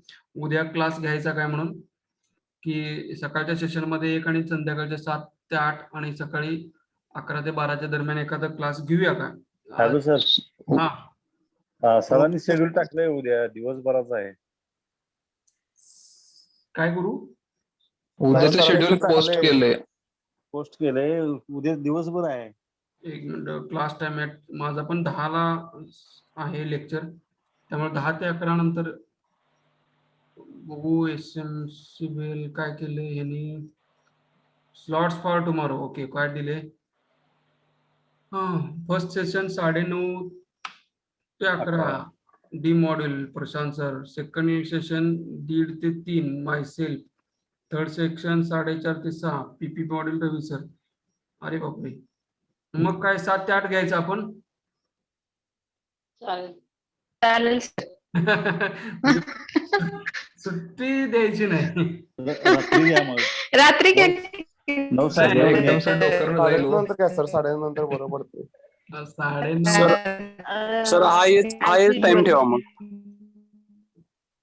उद्या क्लास घ्यायचा काय म्हणून, की सकाळच्या सेशन मध्ये एक आणि संध्याकाळच्या 7 ते 8 आणि सकाळी 11 ते 12च्या दरम्यान एखादा क्लास घेऊया का? Hello sir. हा सरांनी शेड्यूल टाकलंय उद्या दिवसभराचा आहे. काय करू? उद्याचं शेड्यूल पोस्ट केलंय उद्या दिवसभर आहे. एक मिनिट. क्लास टाइम माझा पण 10ला आहे लेक्चर, त्यामुळे 10 ते 11 नंतर बघू. SMCBL काय केलंय ह्यांनी, स्लॉट्स फॉर टुमॉरो. ओके, काय दिले? फर्स्ट सेशन 9:30 ते 11 D module Prashant sir. Second session 1:30 ते 3 माय सेल्फ. थर्ड सेक्शन 4:30 ते 6 PP मॉड्यूल रवी सर. अरे बापरे. मग काय 7 ते 8 घ्यायचं आपण? चालेल. म्हणजे सुट्टी द्यायची नाही. रात्री द्या मग रात्री काय 9 सगळं एकदम सर डोक्यावर जाईल हो. नंतर काय सर 9:30 बरं पडते 9:30. सर हायच टाइम ठेवा मग.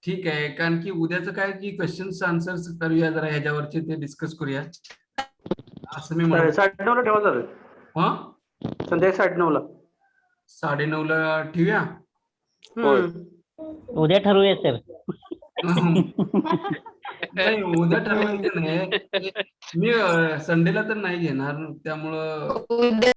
ठीक आहे, कारण की उद्याचं काय की क्वेश्चन्स आन्सर्स करूया जरा ह्याच्यावरचे ते डिस्कस करूया असं मी म्हणतो. 9:30 ला ठेवा सर. हा संध्याकाळी 9:30 ला. 9:30ला ठेवूया. होय. उद्या ठरवूया सर. नाही उद्या ठरवायचं नाही. मी संडेला तर नाही घेणार त्यामुळं उद्या